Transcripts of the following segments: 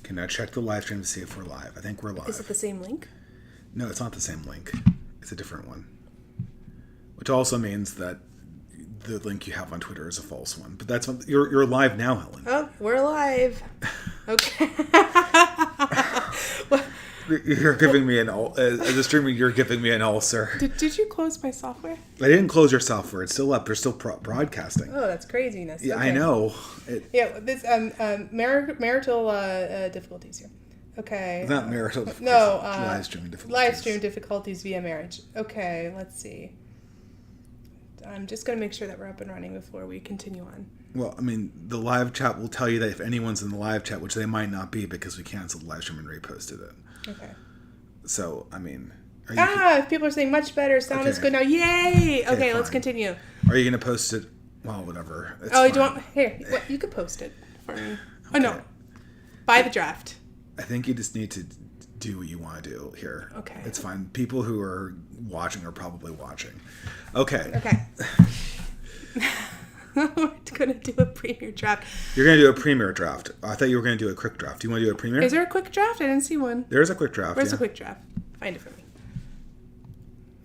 Okay, now check the live stream to see if we're live. I think we're live. Is it the same link? No, it's not the same link. It's a different one. Which also means that the link you have on Twitter is a false one. But that's you're live now, Helen. Oh, we're live. Okay. You're giving me as a streamer, you're giving me an ulcer. Did you close my software? I didn't close your software. It's still up. They're still broadcasting. Oh, that's craziness. Yeah, okay. I know. This marital difficulties here. Okay. It's not marital difficulties. No. Live streaming difficulties. Live stream difficulties via marriage. Okay, let's see. I'm just going to make sure that we're up and running before we continue on. Well, I mean, the live chat will tell you that if anyone's in the live chat, which they might not be because we canceled the live stream and reposted it. Okay. So, I mean... if people are saying much better, sound is good now. Yay! Okay, let's fine. continue. Are you going to post it? Well, whatever. It's you fine. don't... Here, you could post it for me. Oh, no. Buy the draft. I think you just need to do what you want to do here. Okay. It's fine. People who are watching are probably watching. Okay. Okay. We're going to do a premier draft. You're going to do a premier draft. I thought you were going to do a quick draft. Do you want to do a premier? Is there a quick draft? I didn't see one. There's a quick draft. Where's the quick draft? Find it for me.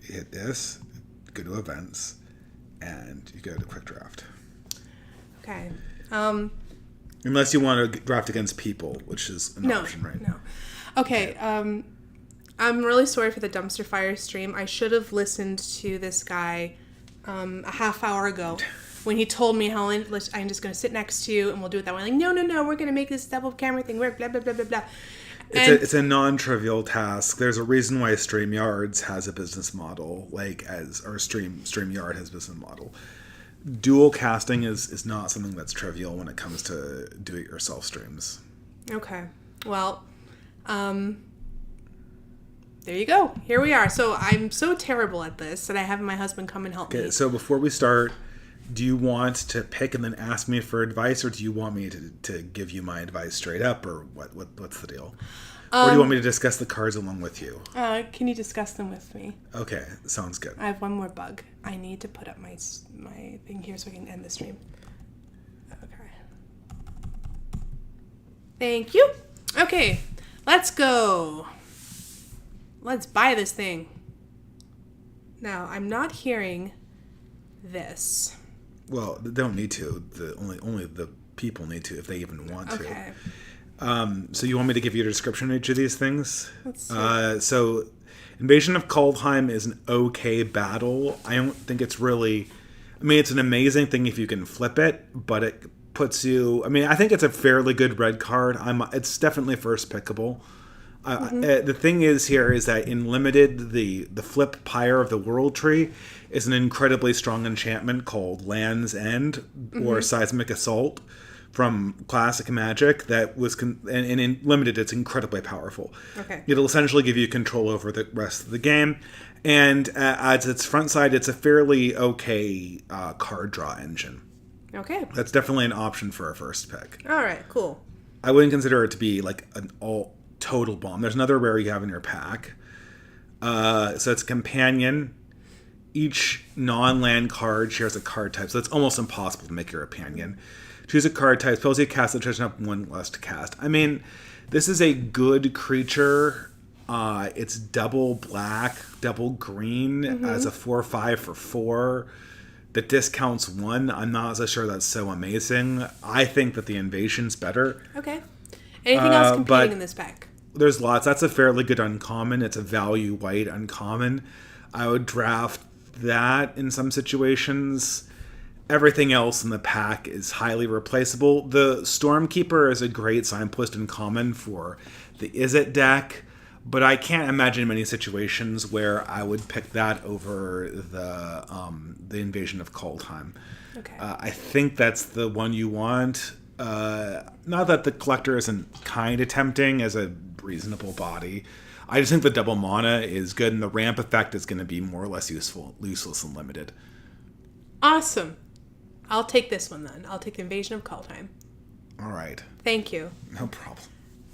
You hit this, go to events, and you go to quick draft. Okay. Unless you want to draft against people, which is an option, right? No. Okay. I'm really sorry for the dumpster fire stream. I should have listened to this guy a half hour ago when he told me, Helen, I'm just going to sit next to you and we'll do it that way. Like, no, we're going to make this double camera thing work, blah, blah, blah, blah, blah. It's a non-trivial task. There's a reason why StreamYards has a business model, StreamYard has a business model. Dual casting is not something that's trivial when it comes to do-it-yourself streams. Okay. Well, there you go. Here we are. So I'm so terrible at this that I have my husband come and help me. Okay, so before we start, do you want to pick and then ask me for advice, or do you want me to give you my advice straight up, or what's the deal? Or do you want me to discuss the cards along with you? Can you discuss them with me? Okay, sounds good. I have one more bug. I need to put up my thing here so I can end the stream. Okay. Thank you. Okay, let's go. Let's buy this thing. Now, I'm not hearing this. Well, they don't need to. Only the people need to if they even want to. Okay. So you want me to give you a description of each of these things? Let's see. So Invasion of Kaldheim is an okay battle. I don't think it's really... I mean, it's an amazing thing if you can flip it, but it puts you... I mean, I think it's a fairly good red card. It's definitely first pickable. The thing is here is that in Limited, the flip Pyre of the World Tree is an incredibly strong enchantment called Land's End or Seismic Assault from classic Magic that was and in Limited it's incredibly powerful. Okay. It'll essentially give you control over the rest of the game, and as its front side, it's a fairly okay card draw engine. Okay. That's definitely an option for a first pick. All right. Cool. I wouldn't consider it to be like an all total bomb. There's another rare you have in your pack. So it's Companion. Each non-land card shares a card type, so it's almost impossible to make your Companion. Choose a card type. Spells you cast that doesn't have one less to cast. I mean, this is a good creature. It's double black, double green as a 4/5 for 4. That discounts 1. I'm not so sure that's so amazing. I think that the Invasion's better. Okay. Anything else competing in this pack? There's lots. That's a fairly good uncommon. It's a value white uncommon. I would draft that in some situations. Everything else in the pack is highly replaceable. The Stormkeeper is a great signpost in common for the Is It deck, but I can't imagine many situations where I would pick that over the Invasion of Kaldheim. Okay. I think that's the one you want. Not that the Collector isn't kind of tempting as a reasonable body. I just think the double mana is good, and the ramp effect is going to be more or less useless and limited. Awesome. I'll take this one then. I'll take the Invasion of Kaldheim. All right. Thank you. No problem.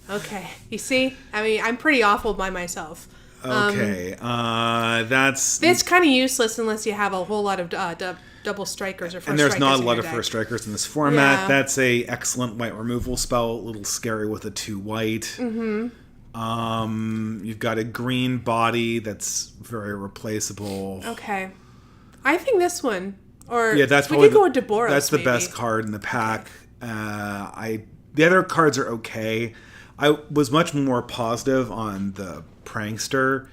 Okay. You see? I mean, I'm pretty awful by myself. Okay. That's... It's kind of useless unless you have a whole lot of double strikers or first and there's strikers not a in lot your of deck. first strikers in this format. Yeah. That's a excellent white removal spell. A little scary with a 2 white. You've got a green body that's very replaceable. Okay. I think this one. Or Yeah, that's we probably could go with Deborah. That's the best card in the pack. The other cards are okay. I was much more positive on the Prankster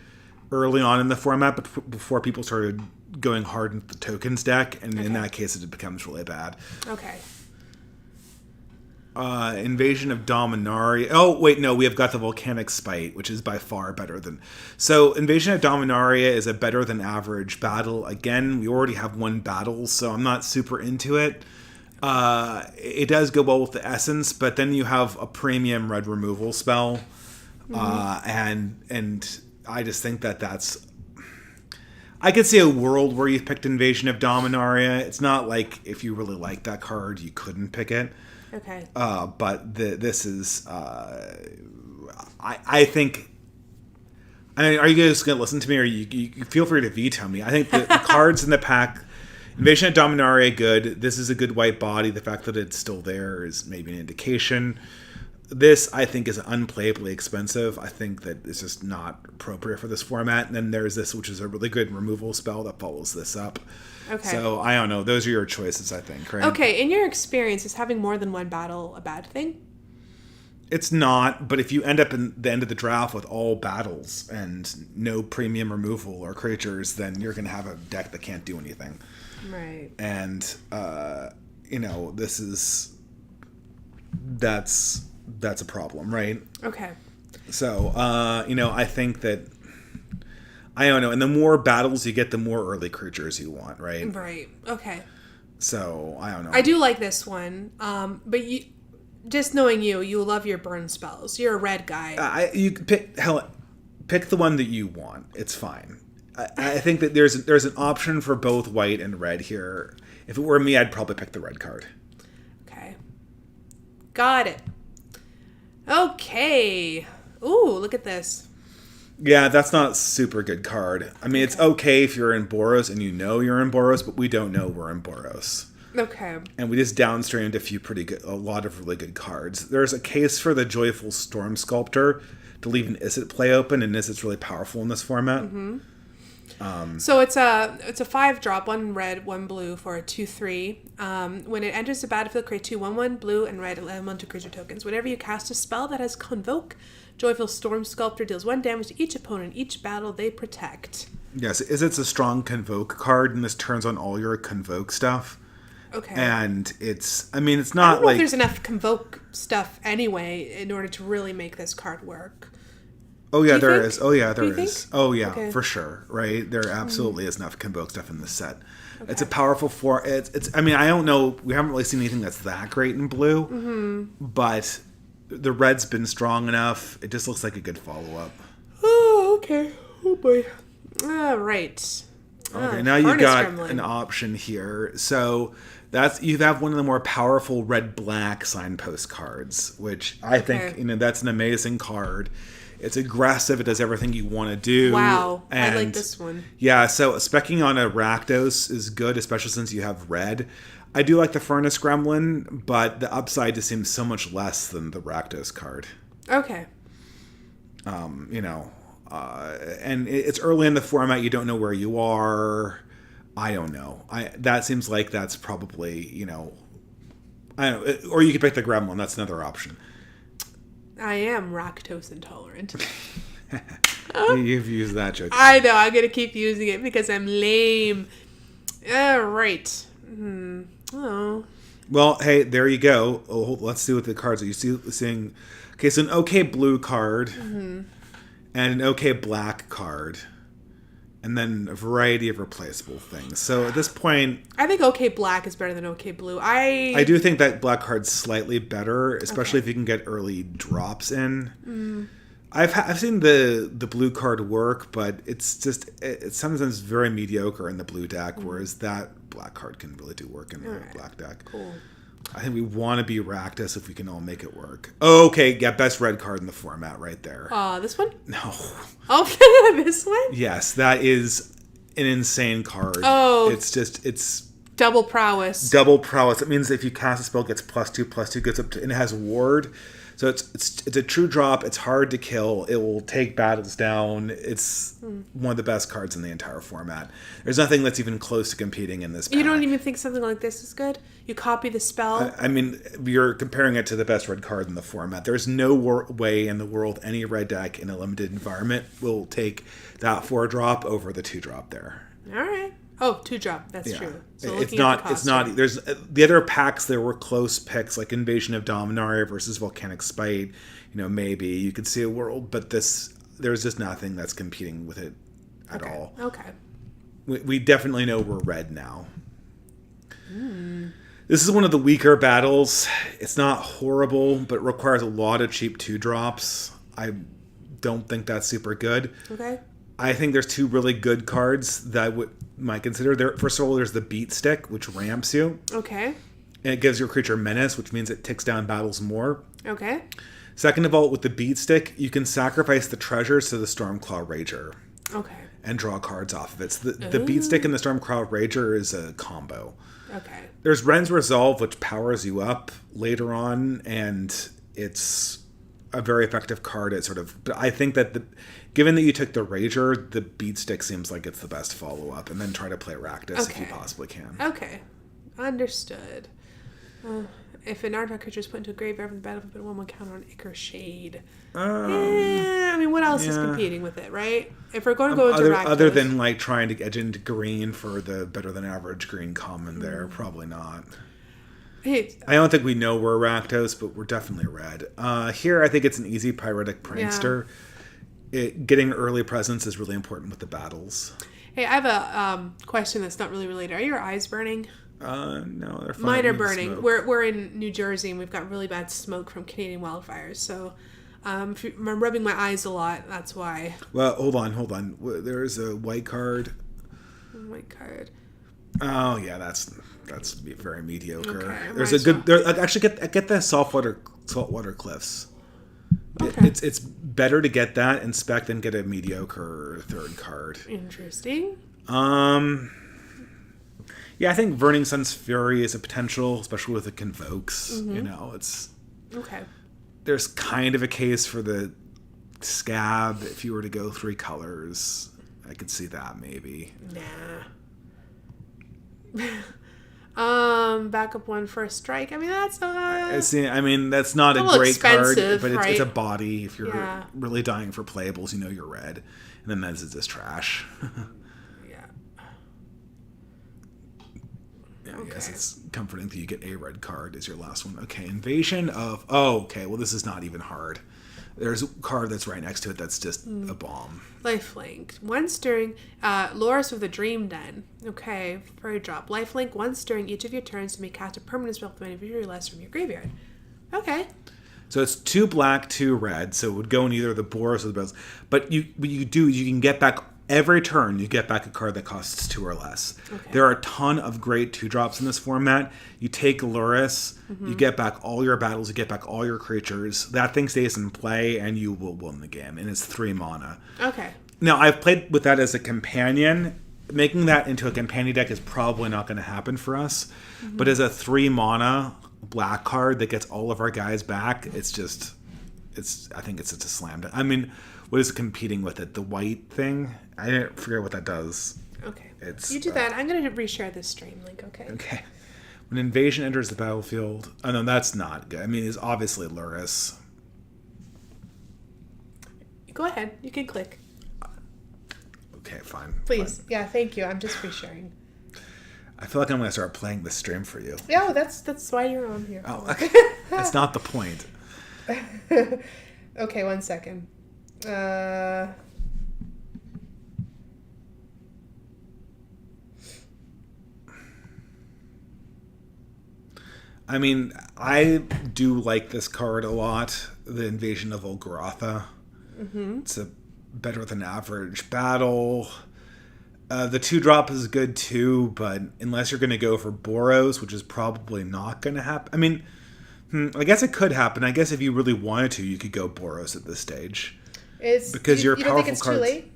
early on in the format, but before people started going hard into the tokens deck, and in that case, it becomes really bad. Okay. Invasion of Dominaria. Oh, wait, no, we have got the Volcanic Spite, which is by far better than... So, Invasion of Dominaria is a better than average battle. Again, we already have one battle, so I'm not super into it. It does go well with the Essence, but then you have a premium red removal spell. And I just think that's... I could see a world where you picked Invasion of Dominaria. It's not like if you really like that card, you couldn't pick it. Okay. But this is, I think. I mean, are you guys going to listen to me, or you feel free to veto me? I think the cards in the pack, Invasion of Dominaria, good. This is a good white body. The fact that it's still there is maybe an indication. This, I think, is unplayably expensive. I think that it's just not appropriate for this format. And then there's this, which is a really good removal spell that follows this up. Okay. So, I don't know. Those are your choices, I think, right? Okay, in your experience, is having more than one battle a bad thing? It's not, but if you end up in the end of the draft with all battles and no premium removal or creatures, then you're going to have a deck that can't do anything. Right. And, this is... That's a problem, right? Okay. So, I think that... I don't know. And the more battles you get, the more early creatures you want, right? Right. Okay. So, I don't know. I do like this one. But you, just knowing you love your burn spells. You're a red guy. You pick the one that you want. It's fine. I think that there's an option for both white and red here. If it were me, I'd probably pick the red card. Okay. Got it. Okay. Ooh, look at this. Yeah, that's not a super good card. I mean, It's okay if you're in Boros and you know you're in Boros, but we don't know we're in Boros. Okay. And we just downstreamed a lot of really good cards. There's a case for the Joyful Storm Sculptor to leave an Izzet play open, and Izzet's really powerful in this format. Mm-hmm. So it's a 5-drop, 1 red, 1 blue for a 2/3. When it enters the battlefield, create 2 1/1 blue and red elemental creature tokens. Whenever you cast a spell that has Convoke, Joyful Storm Sculptor deals 1 damage to each opponent in each battle they protect. Yes, Izzet's a strong Convoke card, and this turns on all your Convoke stuff. Okay. And it's not I don't know like... if there's enough Convoke stuff anyway in order to really make this card work. Oh, yeah, there think? is. Oh, yeah, there Do you is. think? Oh, yeah, Okay. for sure, right? There absolutely is enough Convoke stuff in this set. Okay. It's a powerful I mean, I don't know. We haven't really seen anything that's that great in blue, but the red's been strong enough. It just looks like a good follow-up. Oh, okay. Oh, boy. All right. Okay, now you've got Gremlin. an option here. So you have one of the more powerful red-black signpost cards, which I think, that's an amazing card. It's aggressive. It does everything you want to do. Wow. And I like this one. Yeah, so specking on a Rakdos is good, especially since you have red. I do like the Furnace Gremlin, but the upside just seems so much less than the Rakdos card. Okay. And it's early in the format. You don't know where you are. I don't know. That seems like that's probably, I don't know. Or you could pick the Gremlin. That's another option. I am lactose intolerant. You've used that joke. I know. I'm going to keep using it because I'm lame. All right. Oh. Well, hey, there you go. Oh, let's see what the cards are. You seeing... Okay, so an okay blue card and an okay black card, and then a variety of replaceable things. So at this point... I think OK Black is better than OK Blue. I do think that black card's slightly better, especially if you can get early drops in. I've seen the blue card work, but it's just it's sometimes very mediocre in the blue deck, whereas that black card can really do work in the black deck. Cool. I think we want to be Rakdos if we can all make it work. Oh, okay, yeah, best red card in the format right there. This one? No. Oh, this one? Yes, that is an insane card. Oh. It's Double prowess. Double prowess. It means if you cast a spell, it gets +2/+2, gets up to, and it has ward. So it's a true drop. It's hard to kill. It will take battles down. It's one of the best cards in the entire format. There's nothing that's even close to competing in this pack. You don't even think something like this is good? You copy the spell? I mean, you're comparing it to the best red card in the format. There's no way in the world any red deck in a limited environment will take that 4-drop over the 2-drop there. All right. Oh, 2-drop. That's true. So it's not. There's the other packs. There were close picks like Invasion of Dominaria versus Volcanic Spite. Maybe you could see a world, but there's just nothing that's competing with it at all. Okay. We definitely know we're red now. This is one of the weaker battles. It's not horrible, but it requires a lot of cheap 2-drops. I don't think that's super good. Okay. I think there's 2 really good cards that I might consider. First of all, there's the Beat Stick, which ramps you. Okay. And it gives your creature menace, which means it ticks down battles more. Okay. Second of all, with the Beat Stick, you can sacrifice the treasures to the Stormclaw Rager. Okay. And draw cards off of it. So the Beat Stick and the Stormclaw Rager is a combo. Okay. There's Ren's Resolve, which powers you up later on, and it's a very effective card. But I think that given that you took the Rager, the Beat Stick seems like it's the best follow-up, and then try to play Rakdos if you possibly can. Okay. Understood. If an artifact creature is put into a graveyard from the battlefield, put 1/1 counter on Ichor Shade. I mean, what else is competing with it, right? If we're going to go into Rakdos... Other than, trying to edge into green for the better-than-average green common there, probably not. Hey, I don't think we know we're Rakdos, but we're definitely red. Here, I think it's an easy Pyretic Prankster. Getting early presence is really important with the battles. Hey, I have a question that's not really related. Are your eyes burning? No, they're fine. Mine are burning. We're in New Jersey, and we've got really bad smoke from Canadian wildfires. So I'm rubbing my eyes a lot. That's why. Well, hold on. There's a white card. White card. Oh yeah, that's very mediocre. Okay, There's a good. Actually, get the saltwater cliffs. Okay. It's better to get that and spec than get a mediocre third card. Interesting. Yeah, I think Burning Sun's Fury is a potential, especially with the Convokes. It's okay. There's kind of a case for the Scab if you were to go 3 colors. I could see that maybe. Nah. Backup 1 for a strike. I mean, that's that's not a great card, but right? it's a body. If you're really dying for playables, you're red, and then Mez is just trash. I guess it's comforting that you get a red card as your last one. Okay, Invasion of... Oh, okay, well, this is not even hard. There's a card that's right next to it that's just a bomb. Lifelink. Once during... Loris with the Dream Den. Okay, for a drop. Lifelink. Once during each of your turns, you may cast a permanent spell with any of your less from your graveyard. Okay. So it's 2 black, 2 red, so it would go in either the Boros or the Bells. But you can get back... Every turn, you get back a card that costs 2 or less. Okay. There are a ton of great 2-drops in this format. You take Luris, you get back all your battles, you get back all your creatures. That thing stays in play, and you will win the game. And it's 3 mana. Okay. Now, I've played with that as a companion. Making that into a companion deck is probably not going to happen for us. But as a 3 mana black card that gets all of our guys back, I think it's just a slam dunk. I mean... What is competing with it? The white thing? I didn't forget what that does. Okay. You do that. I'm going to reshare this stream link, okay? Okay. When invasion enters the battlefield... Oh, no, that's not good. I mean, it's obviously Luris. Go ahead. You can click. Okay, fine. Please. Fine. Yeah, thank you. I'm just resharing. I feel like I'm going to start playing the stream for you. Yeah, that's why you're on here. Oh, okay. That's not the point. Okay, 1 second. I mean, I do like this card a lot. The Invasion of Olgorotha. It's a better than average battle. The 2-drop is good too, but unless you're going to go for Boros, which is probably not going to happen. I mean, I guess it could happen. I guess if you really wanted to, you could go Boros at this stage. Because your you powerful don't think it's cards. Too late?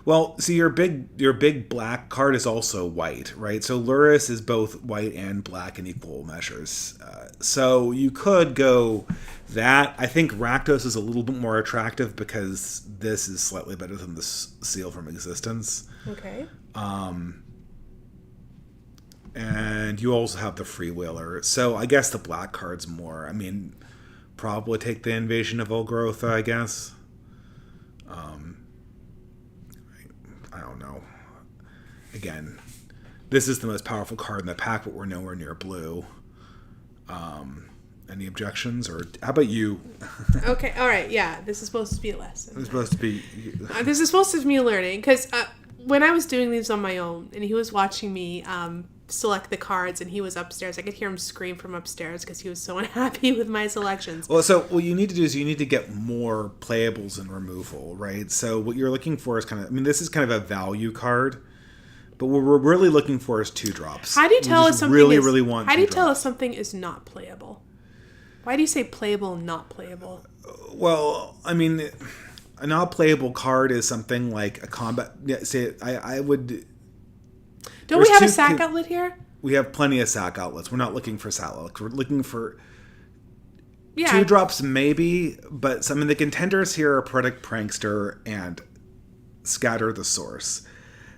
Well, see, your big black card is also white, right? So Luris is both white and black in equal measures. So you could go that. I think Rakdos is a little bit more attractive because this is slightly better than the Seal from Existence. Okay. And you also have the Freewheeler. So I guess the black card's more. I mean, probably take the Invasion of Olgrotha, I guess. I don't know. Again, this is the most powerful card in the pack, but we're nowhere near blue. Any objections? Or how about you? Okay, all right, yeah. This is supposed to be a lesson. It's supposed to be... This is supposed to be me learning, because when I was doing these on my own, and he was watching me select the cards, and he was upstairs, I could hear him scream from upstairs because he was so unhappy with my selections. Well, so what you need to do is you need to get more playables and removal, right? So what you're looking for is kind of... I mean, this is kind of a value card, but what we're really looking for is 2-drops. How do you tell if something How do you tell if something is not playable? Why do you say playable and not playable? Well, I mean, a not playable card is something like a combat. Yeah, say I would. Don't we have a sack outlet here? We have plenty of sack outlets. We're not looking for sack outlets. We're looking for 2-drops, maybe. But some of the contenders here are Predict Prankster and Scatter the Source.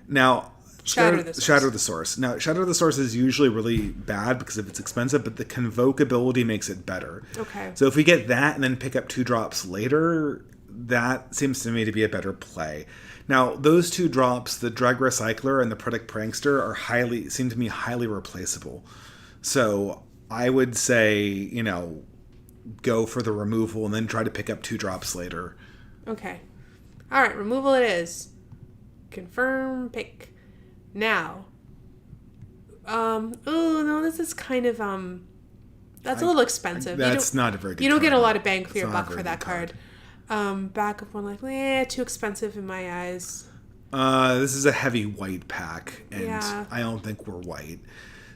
Now. Shatter the Source. Now, Shatter the Source is usually really bad because if it's expensive, but the Convoke ability makes it better. Okay. So if we get that and then pick up 2-drops later, that seems to me to be a better play. Now, those 2-drops, the Drug Recycler and the Predict Prankster, seem to me highly replaceable. So I would say, go for the removal and then try to pick up 2-drops later. Okay. All right, removal it is. Confirm pick. Now, oh no, this is kind of that's a little expensive. That's not a very good. You don't get a lot of bang for your buck for that card. Back of one, too expensive in my eyes. This is a heavy white pack, and I don't think we're white.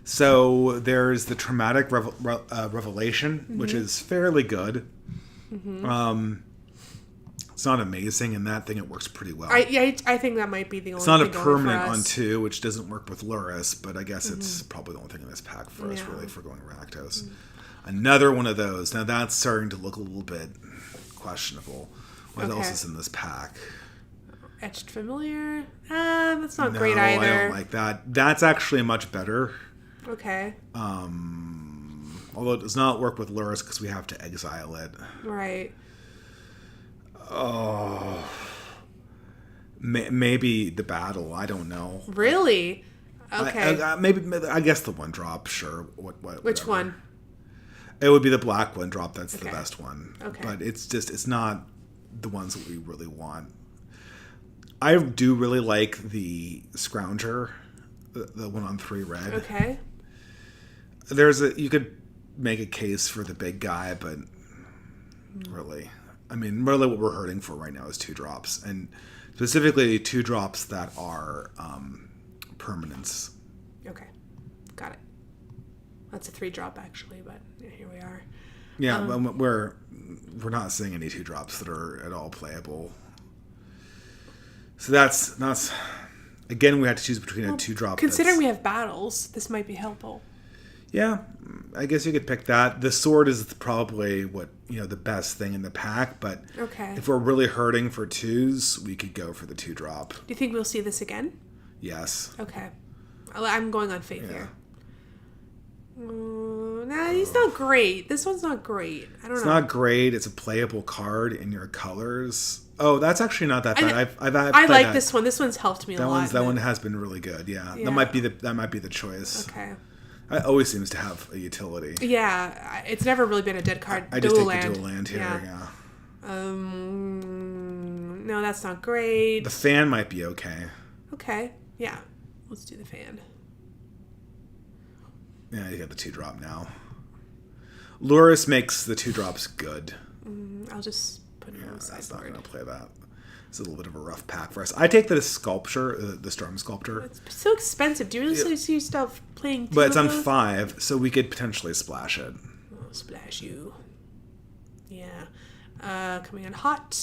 So there's the Traumatic Revelation, which is fairly good. Mm-hmm. It's not amazing in that thing. It works pretty well. I think that might be the only. It's not a permanent on 2, which doesn't work with Luris, but I guess it's probably the only thing in this pack for us, really, for going Rakdos. Mm-hmm. Another one of those. Now that's starting to look a little bit questionable. What else is in this pack? Etched Familiar? That's not great either. I don't like that. That's actually much better. Okay. Although it does not work with Luris because we have to exile it. Right. Oh, maybe the battle. I don't know. Really? Okay. Maybe I guess the 1-drop. Sure. Which one? It would be the black 1-drop. That's the best one. Okay. But it's not the ones that we really want. I do really like the Scrounger, the 1 on 3 red. Okay. You could make a case for the big guy, but really. I mean, really what we're hurting for right now is 2-drops. And specifically 2-drops that are permanents. Okay. Got it. That's a 3-drop, actually, but here we are. Yeah, we're not seeing any 2-drops that are at all playable. So that's again, we had to choose between a 2-drop. Considering we have battles, this might be helpful. Yeah, I guess you could pick that. The sword is probably the best thing in the pack, but if we're really hurting for 2s, we could go for the 2-drop. Do you think we'll see this again? Yes. Okay. I'm going on faith here. Nah, he's not great. This one's not great. I don't know. It's not great. It's a playable card in your colors. Oh, that's actually not that bad. I like this one. This one's helped me a lot. That one has been really good. Yeah. That might be the choice. Okay. It always seems to have a utility. Yeah, it's never really been a dead card. I just take the dual land here. Yeah. No, that's not great. The fan might be okay. Okay. Yeah. Let's do the fan. Yeah, you got the 2-drop now. Luris makes the 2-drops good. I'll just put it on the sideboard. That's not going to play that. It's a little bit of a rough pack for us. I take the Sculpture, the Storm Sculptor. It's so expensive. Do you really see yourself playing 2 But it's of on those? 5, so we could potentially splash it. I'll splash you. Yeah. Coming in hot.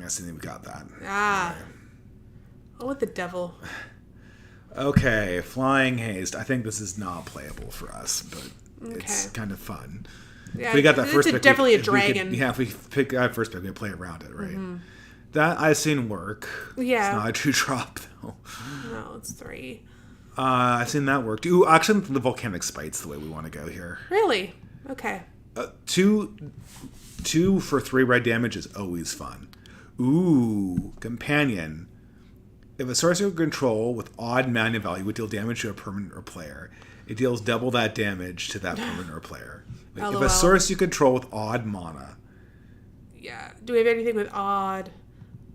I see we got that. Ah. Okay. Oh, what the devil? Okay, Flying Haste. I think this is not playable for us, but it's Okay. kind of fun. Yeah, If we got that it's first pick, definitely a if we could- dragon. if we pick that first pick, we play around it, right? That I've seen work. Yeah. It's not a true drop, though. No, it's 3. I've seen that work. Ooh, actually, the Volcanic Spite's the way we want to go here. Really? Okay. 2 for 3 red damage is always fun. Ooh, Companion. If a sorcerer you control with odd mana value would deal damage to a permanent or player, it deals double that damage to that permanent or player. If LOL. a sorcerer you control with odd mana, Yeah. Do we have anything with odd?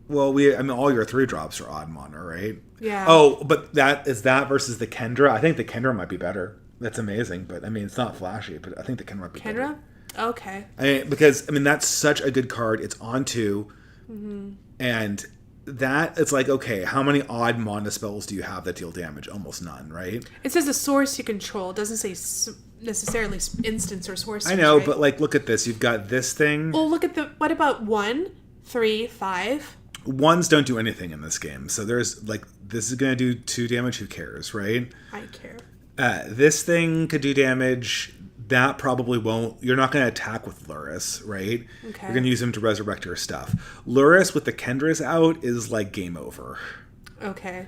well, all your 3 drops are odd mana, right? Yeah. Oh, but that versus the Kendra. I think the Kendra might be better. That's amazing, but it's not flashy. But I think the Kendra might be better. Kendra? Okay. Because that's such a good card. It's on 2, and that it's like, okay, how many odd mana spells do you have that deal damage? Almost none, right? It says the source you control. It doesn't say necessarily instance or source. I know, right? but look at this. You've got this thing. Well, look at what about 1, 3, 5? Ones don't do anything in this game, so there's this is gonna do 2 damage. Who cares, right? I care. This thing could do damage. That probably won't. You're not going to attack with Luris, right? Okay. You're going to use him to resurrect your stuff. Luris with the Kendras out is like game over. Okay.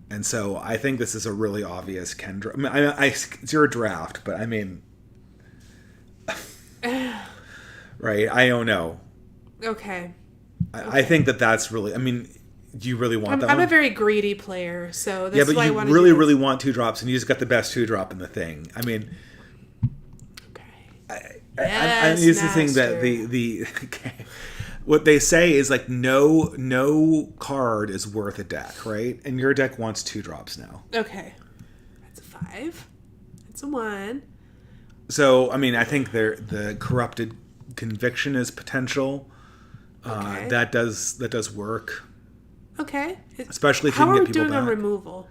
And so I think this is a really obvious Kendra. It's your draft, but right? I don't know. Okay. I think that's really. Do you really want that I'm one? a very greedy player, so Yeah, that's but why I you want really, to really want 2 drops, and you just got the best 2 drop in the thing. Okay. I'm used to think that the okay. What they say is no card is worth a deck, right? And your deck wants 2 drops now. Okay. That's a 5. That's a 1. So I think the Corrupted Conviction is potential. Okay. That does work. Okay. Especially if How you are can we get people doing on back. removable?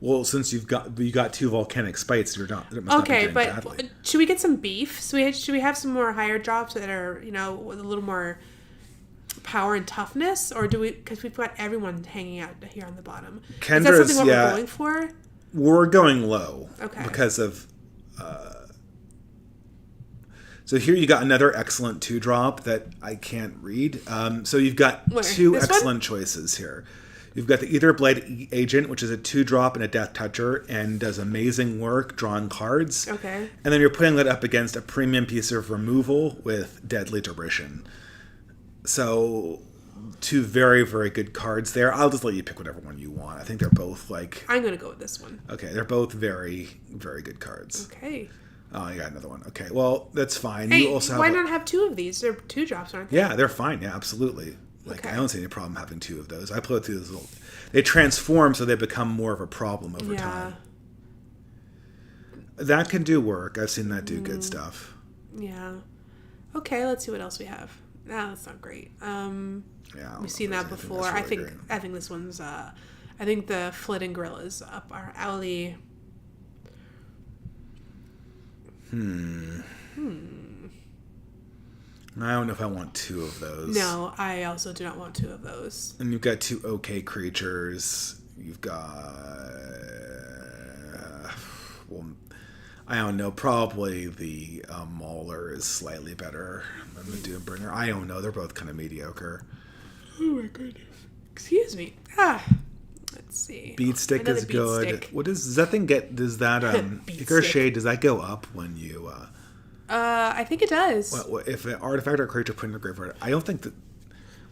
Well, since you got 2 Volcanic Spites, you're not. It must Okay, not be but doing badly. should we get some beef? Should we have some more higher drops that are with a little more power and toughness, or do we? Because we've got everyone hanging out here on the bottom. Is that Kendra's, something we're going for? We're going low. Okay. Because of. So here you got another excellent 2 drop that I can't read. So you've got Where? 2 This excellent choices here. You've got the Ether Blade Agent, which is a 2 drop and a Death Toucher, and does amazing work drawing cards. Okay. And then you're putting that up against a premium piece of removal with Deadly Derision. So 2 very, very good cards there. I'll just let you pick whatever one you want. I think they're both I'm gonna go with this one. okay. They're both very, very good cards. Okay. Oh, you got another one. Okay, well that's fine. Hey, You also have why not have 2 of these? They're 2 drops, aren't they? Yeah, they're fine. Yeah, absolutely. Okay. I don't see any problem having 2 of those. I play with 2 of those. They transform, so they become more of a problem over time. That can do work. I've seen that do good stuff. Yeah. Okay, let's see what else we have. No, that's not great. Yeah, We've seen that before. I think this one's I think the Flitting Grill is up our alley. I don't know if I want 2 of those. No, I also do not want 2 of those. And you've got 2 okay creatures. You've got I don't know. Probably the Mauler is slightly better than the Doombringer. I don't know. They're both kind of mediocre. Oh my goodness. Excuse me. Let's see. Beat Stick Another is Beat good. Stick. What does that thing get? Does that Beat Icarus Stick. Shade, does that go up when you I think it does. if an artifact or creature put in the graveyard? I don't think that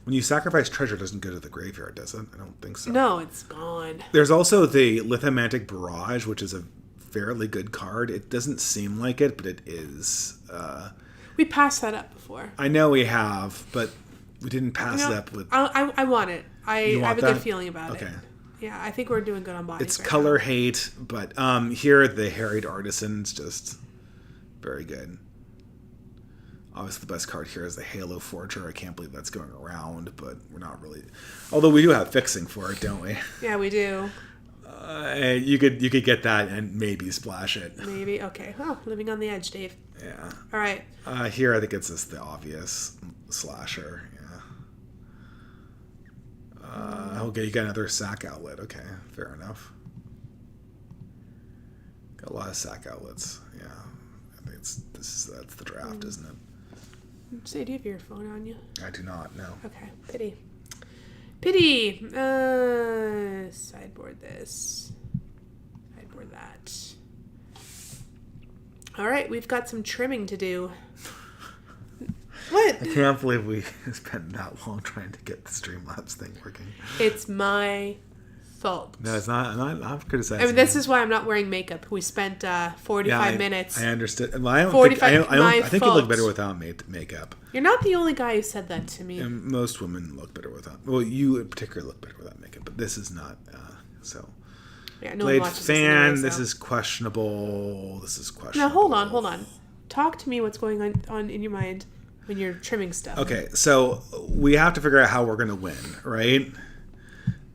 when you sacrifice treasure, it doesn't go to the graveyard, does it? I don't think so. No, it's gone. There's also the Lithomantic Barrage, which is a fairly good card. It doesn't seem like it, but it is. We passed that up before. I know we have, but we didn't pass it up with. I want it. I You want have a that? good feeling about Okay. it. Yeah, I think we're doing good on bodies. It's right color now. hate, but here the Harried Artisan's just very good. Obviously, the best card here is the Halo Forger. I can't believe that's going around, but we're not really. Although we do have fixing for it, don't we? Yeah, we do. You could get that and maybe splash it. Maybe. Okay. Oh, living on the edge, Dave. Yeah. All right. Here, I think it's just the obvious slasher. Okay, you got another sack outlet. Okay, fair enough. Got a lot of sack outlets. Yeah, I think that's the draft, isn't it? So do you have your phone on you? I do not. No. Okay, pity. Sideboard this. Sideboard that. All right, we've got some trimming to do. What? I can't believe we spent that long trying to get the Streamlabs thing working. It's my fault. No, it's not. I'm not criticizing. I mean, this is why I'm not wearing makeup. We spent 45 minutes. I understood. Well, I don't 45 think, I think you look fault. better without makeup. You're not the only guy who said that to me. And most women look better without. Well, you in particular look better without makeup, but this is not. So. Yeah, no Blade one watches fan. this, This is questionable. Now hold on. Talk to me. What's going on in your mind when you're trimming stuff? Okay, so we have to figure out how we're going to win, right?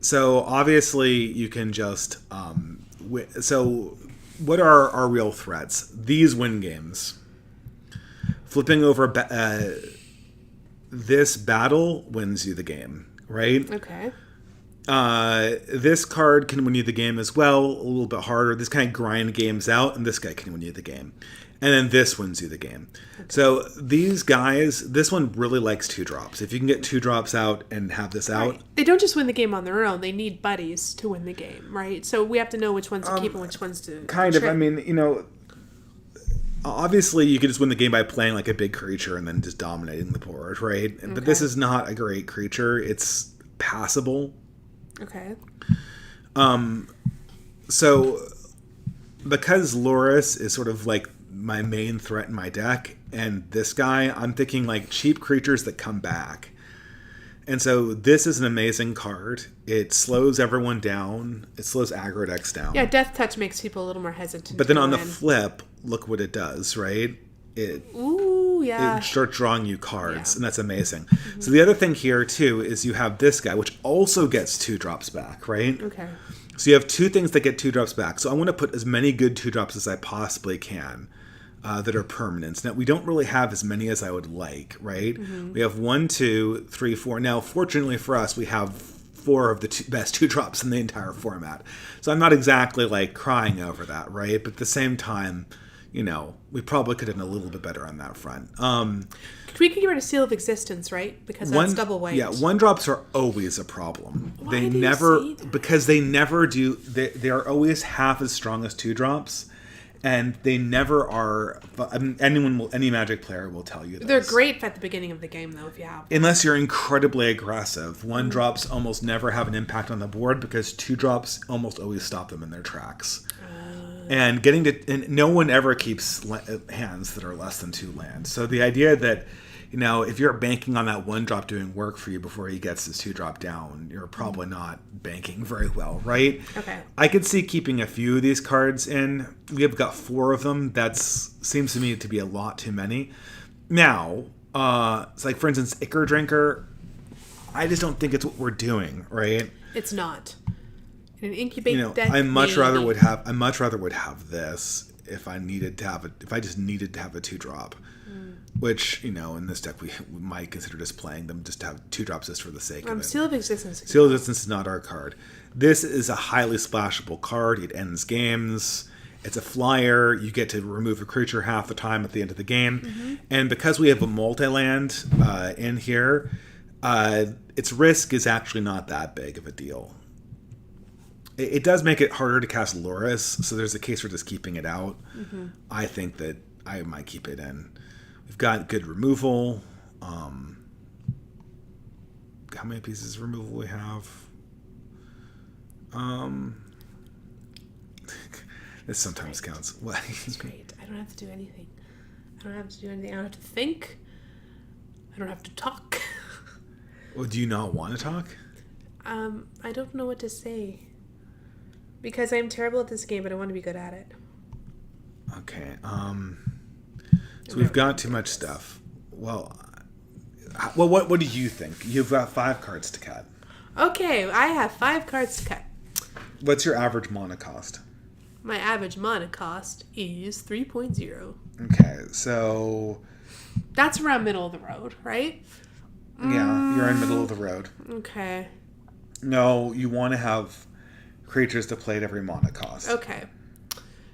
So obviously you can just so what are our real threats? These win games. Flipping over this battle wins you the game, right? Okay. This card can win you the game as well, a little bit harder. This kind of grind games out, and this guy can win you the game. And then this wins you the game. Okay. So these guys, this one really likes 2-drops. If you can get 2-drops out and have this out. Right. They don't just win the game on their own. They need buddies to win the game, right? So we have to know which ones to keep and which ones to kind of. I mean, obviously you could just win the game by playing like a big creature and then just dominating the board, right? Okay. But this is not a great creature. It's passable. Okay. So because Loris is sort of like my main threat in my deck, and this guy, I'm thinking like cheap creatures that come back. And so this is an amazing card. It slows everyone down. It slows aggro decks down. Yeah, Death Touch makes people a little more hesitant. But then on the flip, look what it does, right? It starts drawing you cards, and that's amazing. Mm-hmm. So the other thing here, too, is you have this guy, which also gets 2-drops back, right? Okay. So you have two things that get 2-drops back. So I want to put as many good 2-drops as I possibly can that are permanents. Now, we don't really have as many as I would like, right? Mm-hmm. We have 1, 2, 3, 4. Now, fortunately for us, we have 4 of the best 2-drops in the entire format. So I'm not exactly like crying over that, right? But at the same time, we probably could have done a little bit better on that front. We could get rid of Seal of Existence, right? Because that's double white. Yeah, 1-drops are always a problem. Why do you say that? Because they never do. They are always half as strong as 2-drops, and they never are. Any Magic player will tell you this. They're great at the beginning of the game, though, if you have them. Unless you're incredibly aggressive. 1-drops almost never have an impact on the board because 2-drops almost always stop them in their tracks. And no one ever keeps hands that are less than 2 lands. So the idea that, if you're banking on that 1-drop doing work for you before he gets his 2-drop down, you're probably not banking very well, right? Okay. I could see keeping a few of these cards in. We have got 4 of them. That seems to me to be a lot too many. Now, it's like, for instance, Ichor Drinker, I just don't think it's what we're doing, right? It's not. An incubate deck. I much rather would have this if I just needed to have a 2-drop. Which, in this deck we might consider just playing them just to have 2-drops just for the sake of it. Seal of Existence. Seal of Existence is not our card. This is a highly splashable card. It ends games. It's a flyer. You get to remove a creature half the time at the end of the game. Mm-hmm. And because we have a multi-land in here, its risk is actually not that big of a deal. It does make it harder to cast Loris, so there's a case for just keeping it out. Mm-hmm. I think that I might keep it in. We've got good removal. How many pieces of removal we have? This sometimes counts. It's great. I don't have to do anything. I don't have to think. I don't have to talk. Well, do you not want to talk? I don't know what to say. Because I'm terrible at this game, but I want to be good at it. Okay. So we've got too much stuff. Well, what do you think? You've got 5 cards to cut. Okay, I have 5 cards to cut. What's your average mana cost? My average mana cost is 3.0. Okay, so... That's around middle of the road, right? Yeah, you're in middle of the road. Okay. No, you want to have creatures to play at every mana cost. Okay.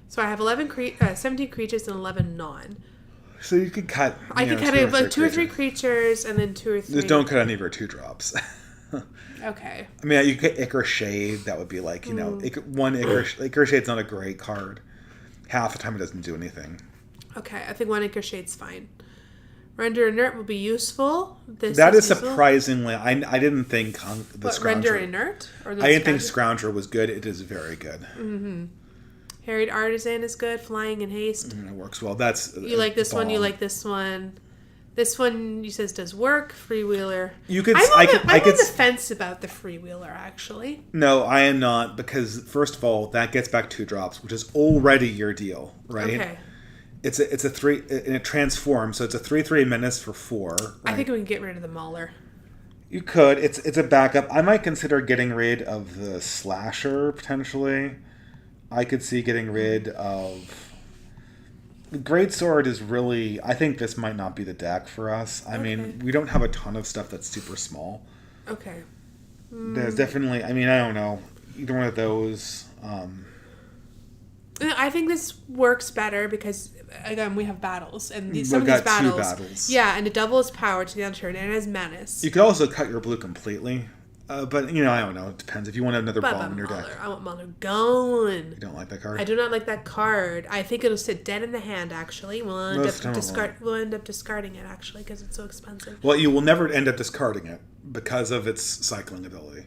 So I have 17 creatures and 11 non. So you could cut. I could cut it like 2 or 3 creatures and then 2 or 3. Just don't cut any of your 2-drops. Okay. I mean, you could Ichor Shade. That would be like, one Ichor Shade's not a great card. Half the time it doesn't do anything. Okay, I think 1 Ichor Shade's fine. Render Inert will be useful. That is surprisingly. I didn't think the Scrounger. Render Inert? I didn't think Scrounger was good. It is very good. Mm-hmm. Harried Artisan is good. Flying and Haste. It works well. That's you like this one. You like this one. This one, you says, does work. Freewheeler. You could. I'm on the fence about the Freewheeler, actually. No, I am not, because first of all, that gets back 2-drops, which is already your deal, right? Okay. It's a 3, and it transforms, so it's a 3/3 menace for 4. Right? I think we can get rid of the Mauler. You could. It's a backup. I might consider getting rid of the Slasher potentially. I could see getting rid of. The Greatsword is really... I think this might not be the deck for us. I mean, we don't have a ton of stuff that's super small. Okay. There's definitely... I mean, I don't know. Either one of those... I think this works better because, again, we have battles. And some of these battles... 2 battles. Yeah, and it doubles power to the end of turn, and it has menace. You could also cut your blue completely. But, I don't know. It depends. If you want another bomb in your deck. I want Mauler going. You don't like that card? I do not like that card. I think it'll sit dead in the hand, actually. We'll end up discarding it, actually, because it's so expensive. Well, you will never end up discarding it because of its cycling ability.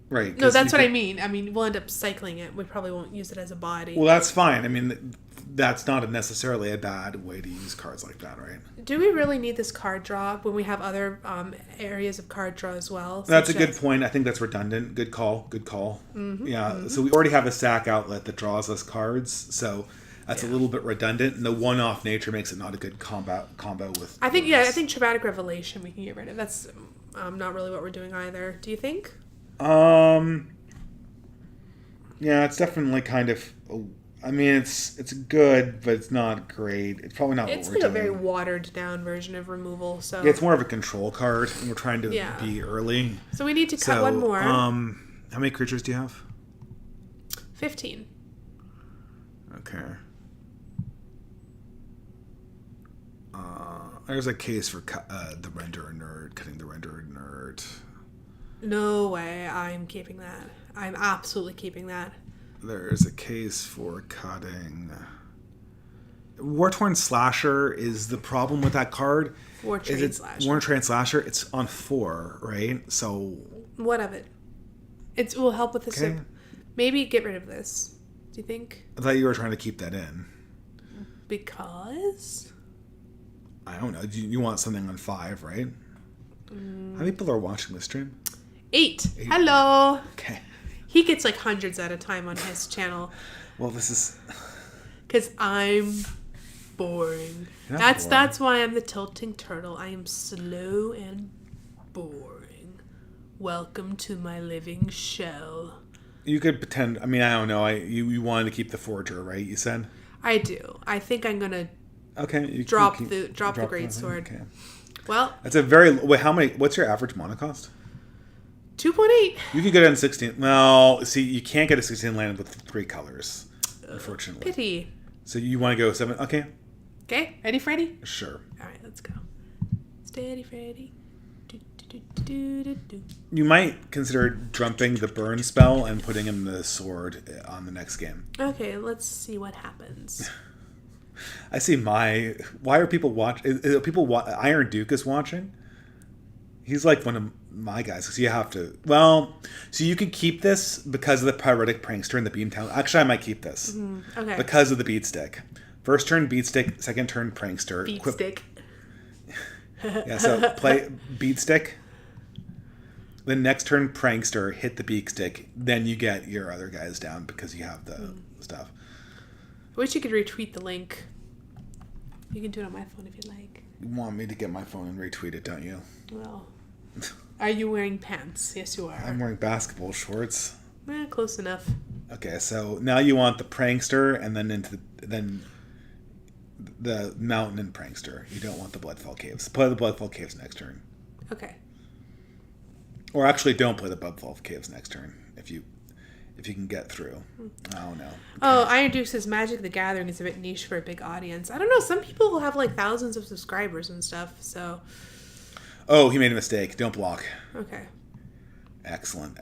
Right. No, that's what I mean. I mean, we'll end up cycling it. We probably won't use it as a body. Well, that's fine. I mean, that's not necessarily a bad way to use cards like that, right? Do we really need this card draw when we have other areas of card draw as well? That's a good point. I think that's redundant. Good call. Mm-hmm, yeah. So we already have a sack outlet that draws us cards. So that's a little bit redundant. And the one-off nature makes it not a good combo with... I think Traumatic Revelation we can get rid of. That's not really what we're doing either. Do you think? Yeah, it's definitely kind of... I mean, it's good, but it's not great. It's probably not what we're doing. It's like a very watered-down version of removal, so... Yeah, it's more of a control card, and we're trying to be early. So we need to cut one more. How many creatures do you have? 15. Okay. There's a case for the Render Inert, cutting the Render Inert. No way. I'm keeping that. I'm absolutely keeping that. There's a case for cutting... War-Torn Slasher is the problem with that card. War-Train Slasher. War-Train Slasher, it's on 4, right? So... What of it? It will help with this. Okay. Maybe get rid of this. Do you think? I thought you were trying to keep that in. Because? I don't know. You want something on 5, right? How many people are watching this stream? 8. Hello. Okay. He gets like hundreds at a time on his channel. Well, this is... Because I'm boring. That's why I'm the Tilting Turtle. I am slow and boring. Welcome to my living shell. You could pretend... I mean, I don't know. You wanted to keep the Forger, right? You said? I do. I think I'm going to Okay. drop the Greatsword. Okay. Well... That's a very... Wait, how many... What's your average mana cost? 2.8. You could get it in 16. Well, see, you can't get a 16 land with 3 colors, unfortunately. Pity. So you want to go 7? Okay. Okay. Ready, Freddy? Sure. All right, let's go. Steady, Freddy. You might consider dumping the burn spell and putting in the sword on the next game. Okay, let's see what happens. I see my... Why are people watching? Iron Duke is watching? He's like one of my guys, because you have to... Well, so you could keep this because of the Pyretic Prankster and the Beamtown. Actually, I might keep this. Okay. Because of the Beat Stick. First turn Beat Stick, second turn Prankster. Beat Stick. Yeah, so play Beat Stick. Then next turn Prankster, hit the Beat Stick. Then you get your other guys down because you have the stuff. I wish you could retweet the link. You can do it on my phone if you like. You want me to get my phone and retweet it, don't you? Well... Are you wearing pants? Yes, you are. I'm wearing basketball shorts. Close enough. Okay, so now you want the Prankster and then the Mountain and Prankster. You don't want the Bloodfell Caves. Play the Bloodfell Caves next turn. Okay. Or actually, don't play the Bloodfall Caves next turn if you can get through. Oh no. Oh, Iron Duke says Magic the Gathering is a bit niche for a big audience. I don't know. Some people will have like thousands of subscribers and stuff. So. Oh, he made a mistake. Don't block. Okay. Excellent.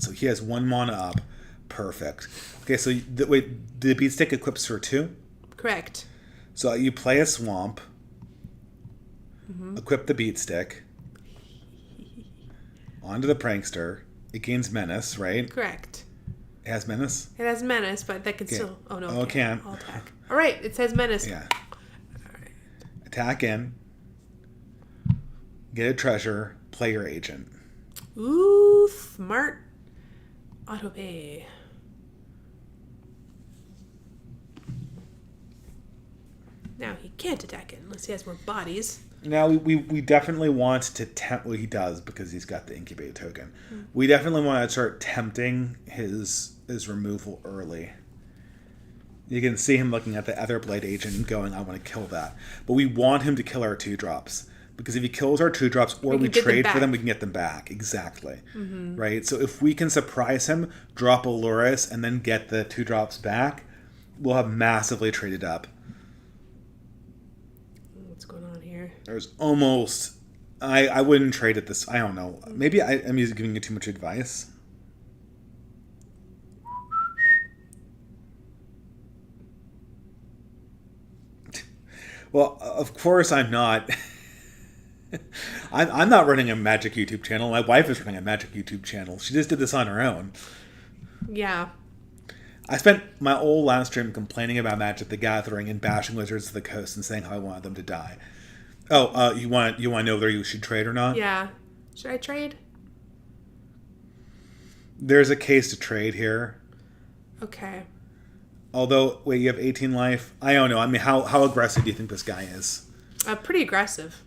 So he has 1 mana up. Perfect. Okay, so wait, the beat stick equips for 2? Correct. So you play a swamp. Equip the beat stick. Onto the prankster. It gains menace, right? Correct. It has menace? It has menace, but that can still... Oh, no. Oh, it can. I'll attack. All right. It says menace. Yeah. All right. Attack in. Get a treasure. Play your agent. Ooh, smart. Auto pay. Now he can't attack it unless he has more bodies. Now, we definitely want to tempt... Well, he does because he's got the incubate token. We definitely want to start tempting his removal early. You can see him looking at the Etherblade agent and going, I want to kill that. But we want him to kill our 2-drops. Because if he kills our 2-drops or we trade for them, we can get them back. Exactly. Right? So if we can surprise him, drop a Lurrus, and then get the 2-drops back, we'll have massively traded up. What's going on here? There's almost... I wouldn't trade at this... I don't know. Maybe I'm giving you too much advice. Well, of course I'm not... I'm not running a Magic YouTube channel. My wife is running a Magic YouTube channel. She just did this on her own. Yeah. I spent my whole last stream complaining about Magic the Gathering and bashing Wizards of the Coast and saying how I wanted them to die. Oh, you want to know whether you should trade or not? Yeah. Should I trade? There's a case to trade here. Okay. Although, wait, you have 18 life? I don't know. I mean, how aggressive do you think this guy is? Pretty aggressive.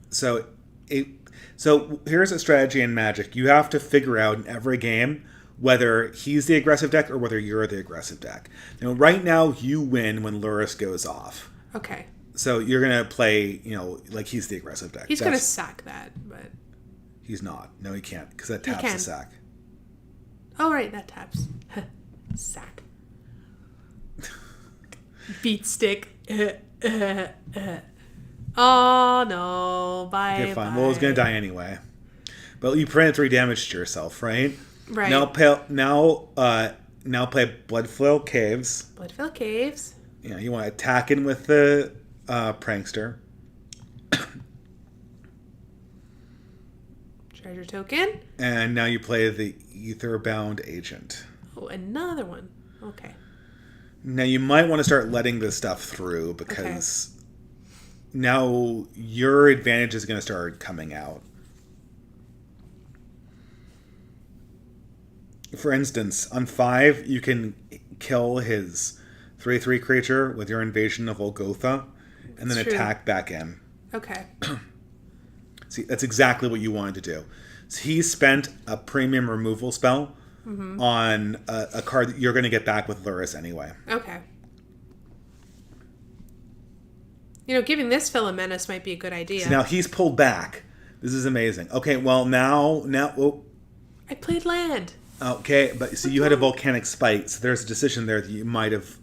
So here's a strategy in Magic. You have to figure out in every game whether he's the aggressive deck or whether you're the aggressive deck. Now, right now, you win when Lurrus goes off. Okay. So you're going to play, like he's the aggressive deck. He's going to sack that, but... He's not. No, he can't, because that taps the sack. Oh, right, that taps. Sack. Beat stick. Oh, no. Bye. Okay, fine. Well, it's going to die anyway. But you printed 3 damage to yourself, right? Right. Now play Bloodflow Caves. Bloodflow Caves. Yeah, you want to attack in with the prankster. Treasure token. And now you play the Etherbound Agent. Oh, another one. Okay. Now you might want to start letting this stuff through because now your advantage is going to start coming out. For instance, on 5, you can kill his 3/3 creature with your Invasion of Olgotha and then attack back in. Okay. See, that's exactly what you wanted to do. So he spent a premium removal spell on a card that you're going to get back with Lurrus anyway. Okay. Giving this fellow menace might be a good idea. So now he's pulled back. This is amazing. Okay, well, now... Oh. I played land. Okay, but so you had a volcanic spike, so there's a decision there that you might have...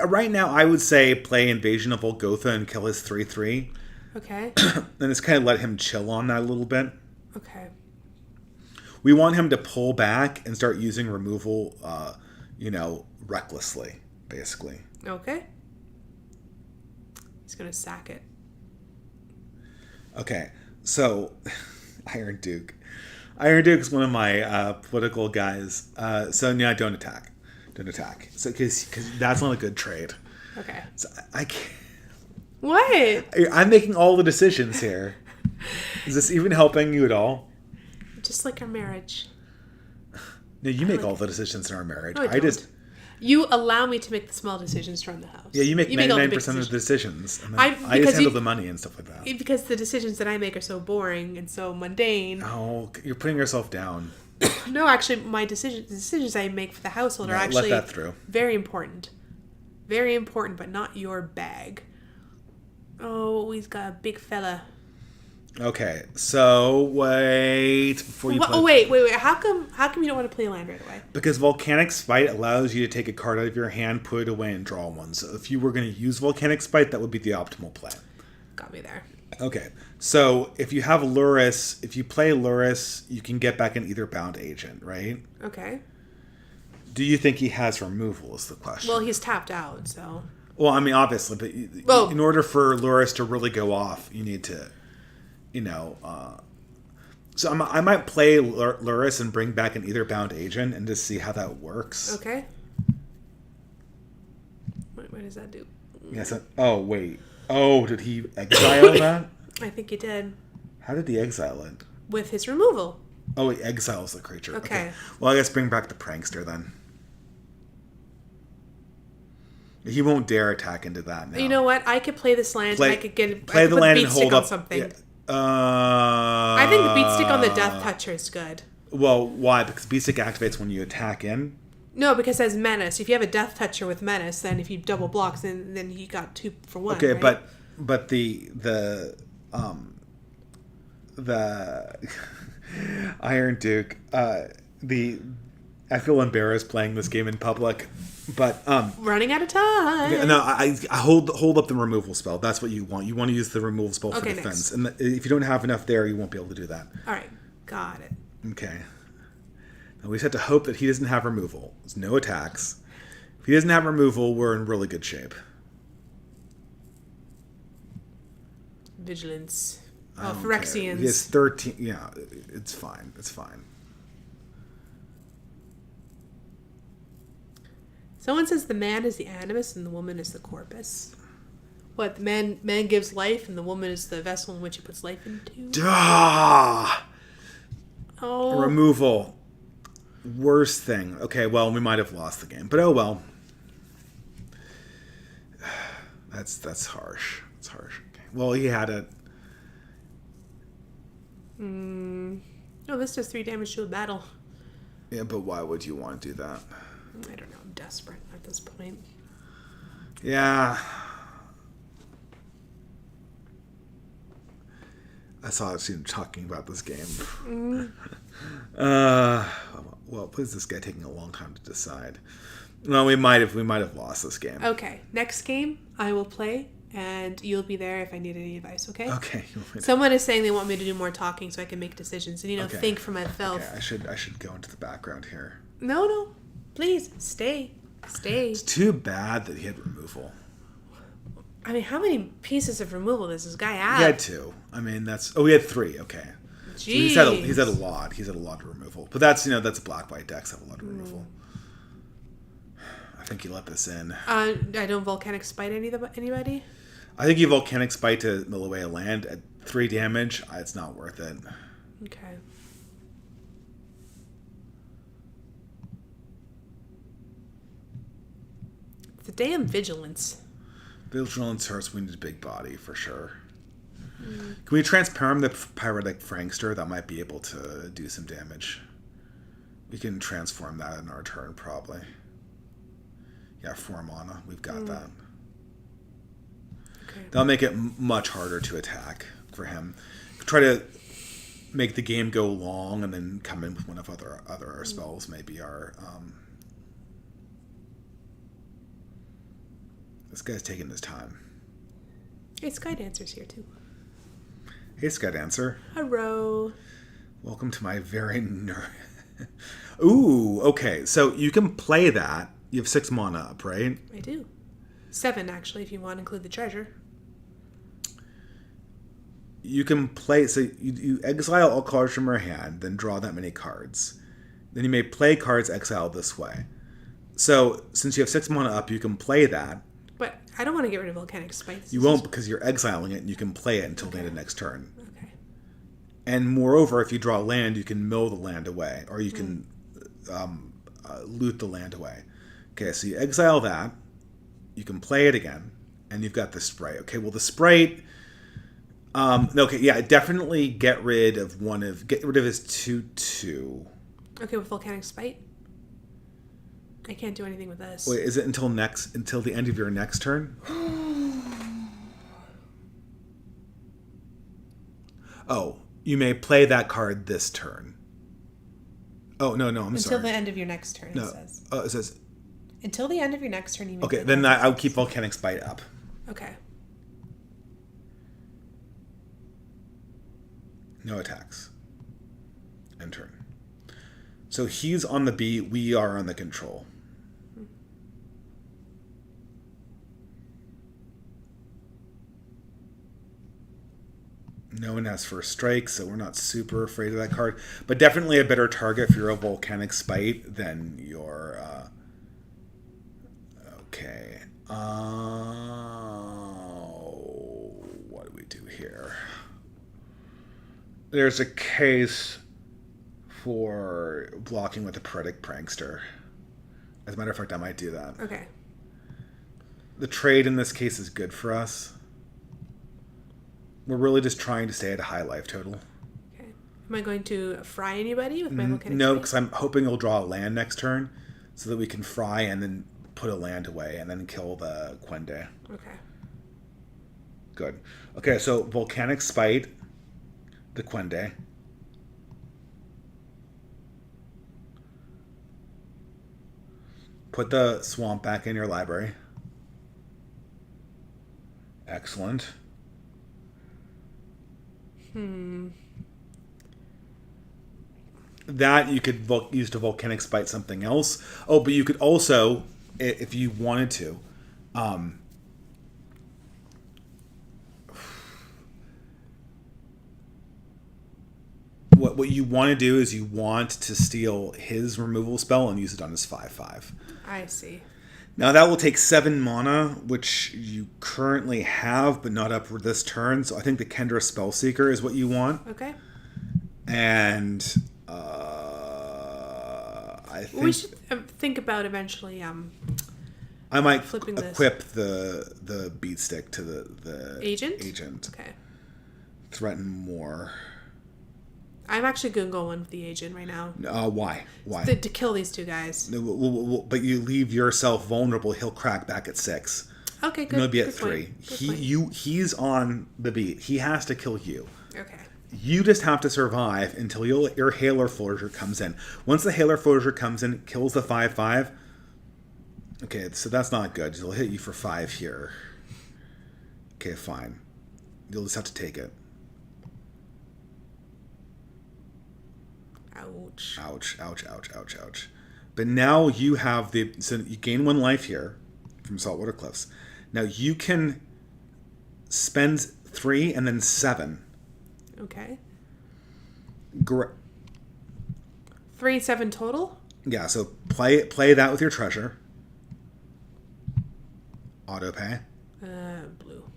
right now, I would say play Invasion of Olgotha and kill his 3/3. Okay. And just kind of let him chill on that a little bit. Okay. We want him to pull back and start using removal, recklessly, basically. Okay. He's going to sack it. Okay, so Iron Duke. Iron Duke is one of my political guys. So yeah, don't attack. Don't attack. So because that's not a good trade. Okay. So I can't. What? I'm making all the decisions here. Is this even helping you at all? Just like our marriage. No, you make all the decisions in our marriage. No, I don't. You allow me to make the small decisions to run the house. Yeah, you make 99% of the decisions. And I just handle the money and stuff like that. Because the decisions that I make are so boring and so mundane. Oh, you're putting yourself down. No, actually, the decisions I make for the household are actually let that through. Very important. Very important, but not your bag. Oh, he's got a big fella. Okay, so wait before you play. Oh, wait. How come you don't want to play a land right away? Because Volcanic Spite allows you to take a card out of your hand, put it away, and draw one. So if you were going to use Volcanic Spite, that would be the optimal play. Got me there. Okay, so if you have Luris, if you play Luris, you can get back an Either Bound Agent, right? Okay. Do you think he has removal is the question. Well, he's tapped out, so... Well, I mean, obviously, but in order for Luris to really go off, you need to, so I might play Luris and bring back an Either Bound Agent and just see how that works. Okay. What does that do? Yes. Oh, wait. Oh, did he exile that? I think he did. How did he exile it? With his removal. Oh, he exiles the creature. Okay. Well, I guess bring back the Prankster then. He won't dare attack into that now. You know what? I could play this land. I could play the land beat and hold stick up on something. Yeah. I think beat stick on the Death Toucher is good. Well, why? Because beat stick activates when you attack in. No, because it has menace. If you have a Death Toucher with menace, then if you double blocks, then you got 2 for 1. Okay, right? but the Iron Duke. I feel embarrassed playing this game in public. But running out of time. No, I hold up the removal spell. That's what you want. You want to use the removal spell for defense. Nice. And if you don't have enough there, you won't be able to do that. All right, got it. Okay. Now we just have to hope that he doesn't have removal. There's no attacks. If he doesn't have removal, we're in really good shape. Vigilance. Phyrexians. He has 13. Yeah, it's fine. It's fine. Someone says the man is the animus and the woman is the corpus. What, the man gives life and the woman is the vessel in which he puts life into? Duh! Oh. Removal. Worst thing. Okay, well, we might have lost the game. But oh well. That's harsh. It's harsh. Okay. Well, he had it. No, this does 3 damage to a battle. Yeah, but why would you want to do that? I don't know. I'm desperate at this point. Yeah. I saw you talking about this game. Well, what is this guy taking a long time to decide? Well, we might have lost this game. Okay, next game I will play, and you'll be there if I need any advice. Okay. Okay. Someone is saying they want me to do more talking so I can make decisions and think for myself. Okay, I should go into the background here. No, please stay. It's too bad that he had removal. I mean, how many pieces of removal does this guy have? He had 2. I mean, he had 3. Okay. Jeez. So he's had a lot. He's had a lot of removal. But that's black-white decks have a lot of removal. I think he let this in. I don't Volcanic Spite anybody? I think you Volcanic Spite to mill away a land at 3 damage. It's not worth it. Okay. The damn Vigilance. Vigilance hurts. We need a big body for sure. Can we transparent the Pyretic Frankster? That might be able to do some damage. We can transform that in our turn, probably. Yeah, 4 mana. We've got that. Okay. That'll make it much harder to attack for him. Try to make the game go long and then come in with one of other spells. Maybe our... This guy's taking his time. Hey, Skydancer's here too. Hey, Skydancer. Hello. Welcome to my very Ooh, okay. So you can play that. You have 6 mana up, right? I do. 7, actually, if you want to include the treasure. You can play... So you exile all cards from your hand, then draw that many cards. Then you may play cards exiled this way. So since you have 6 mana up, you can play that. But I don't want to get rid of Volcanic Spite. You won't because you're exiling it and you can play it until the end of next turn. Okay. And moreover, if you draw land, you can mill the land away. Or you can loot the land away. Okay, so you exile that. You can play it again. And you've got the Sprite. Okay, well the Sprite... definitely get rid of his 2/2. Okay, with Volcanic Spite? I can't do anything with this. Wait, is it until the end of your next turn? Oh, you may play that card this turn. Oh, no, I'm sorry. Until the end of your next turn, No. it says. Oh, it says... Until the end of your next turn, you may Okay, play then that I'll keep Volcanic Spite up. Okay. No attacks. End turn. So he's on the beat, we are on the control. No one has first strike, so we're not super afraid of that card. But definitely a better target if you're a Volcanic Spite than your... Okay. What do we do here? There's a case for blocking with a Paretic Prankster. As a matter of fact, I might do that. Okay. The trade in this case is good for us. We're really just trying to stay at a high life total. Okay. Am I going to fry anybody with my Volcanic No, Spite? because I'm hoping he'll draw a land next turn so that we can fry and then put a land away and then kill the Quende. Okay. Good. Okay, so Volcanic Spite, the Quende. Put the swamp back in your library. Excellent. That you could use to Volcanic Spite something else. Oh, but you could also, if you wanted to, what you want to do is you want to steal his removal spell and use it on his 5/5. I see. Now that will take 7 mana, which you currently have, but not up for this turn. So I think the Kendra Spellseeker is what you want. Okay. And I think We should think about eventually I might flipping this. equip the beat stick to the agent. Okay. Threaten more. I'm actually going to go in with the agent right now. Why? To kill these two guys. No, but you leave yourself vulnerable. He'll crack back at 6. Okay, good. And he'll be at Good 3. point. He's on the beat. He has to kill you. Okay. You just have to survive until your Halar Forger comes in. Once the Halar Forger comes in, kills the 5/5. Okay, so that's not good. He'll hit you for 5 here. Okay, fine. You'll just have to take it. Ouch. Ouch. But now you have so you gain 1 life here from Saltwater Cliffs. Now you can spend 3 and then 7. Okay. 3, 7 total? Yeah, so play that with your treasure. Auto pay. Blue.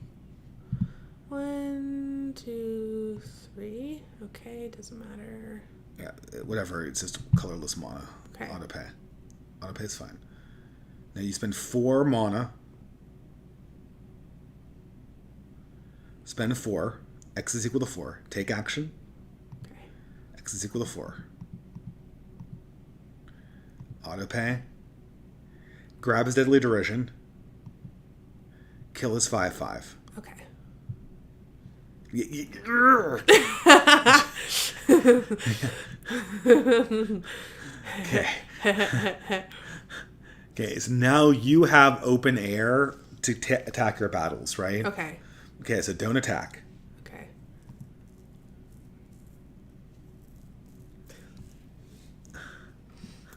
1, 2, 3. Okay, doesn't matter. Yeah, whatever. It's just colorless mana. Okay. Auto pay. Auto pay is fine. Now you spend 4 mana. Spend 4. X is equal to 4. Take action. Okay. X is equal to 4. Auto pay. Grab his Deadly Derision. Kill his 5/5. Okay. Okay, so now you have open air to attack your battles, right? Okay. Okay, so don't attack. Okay.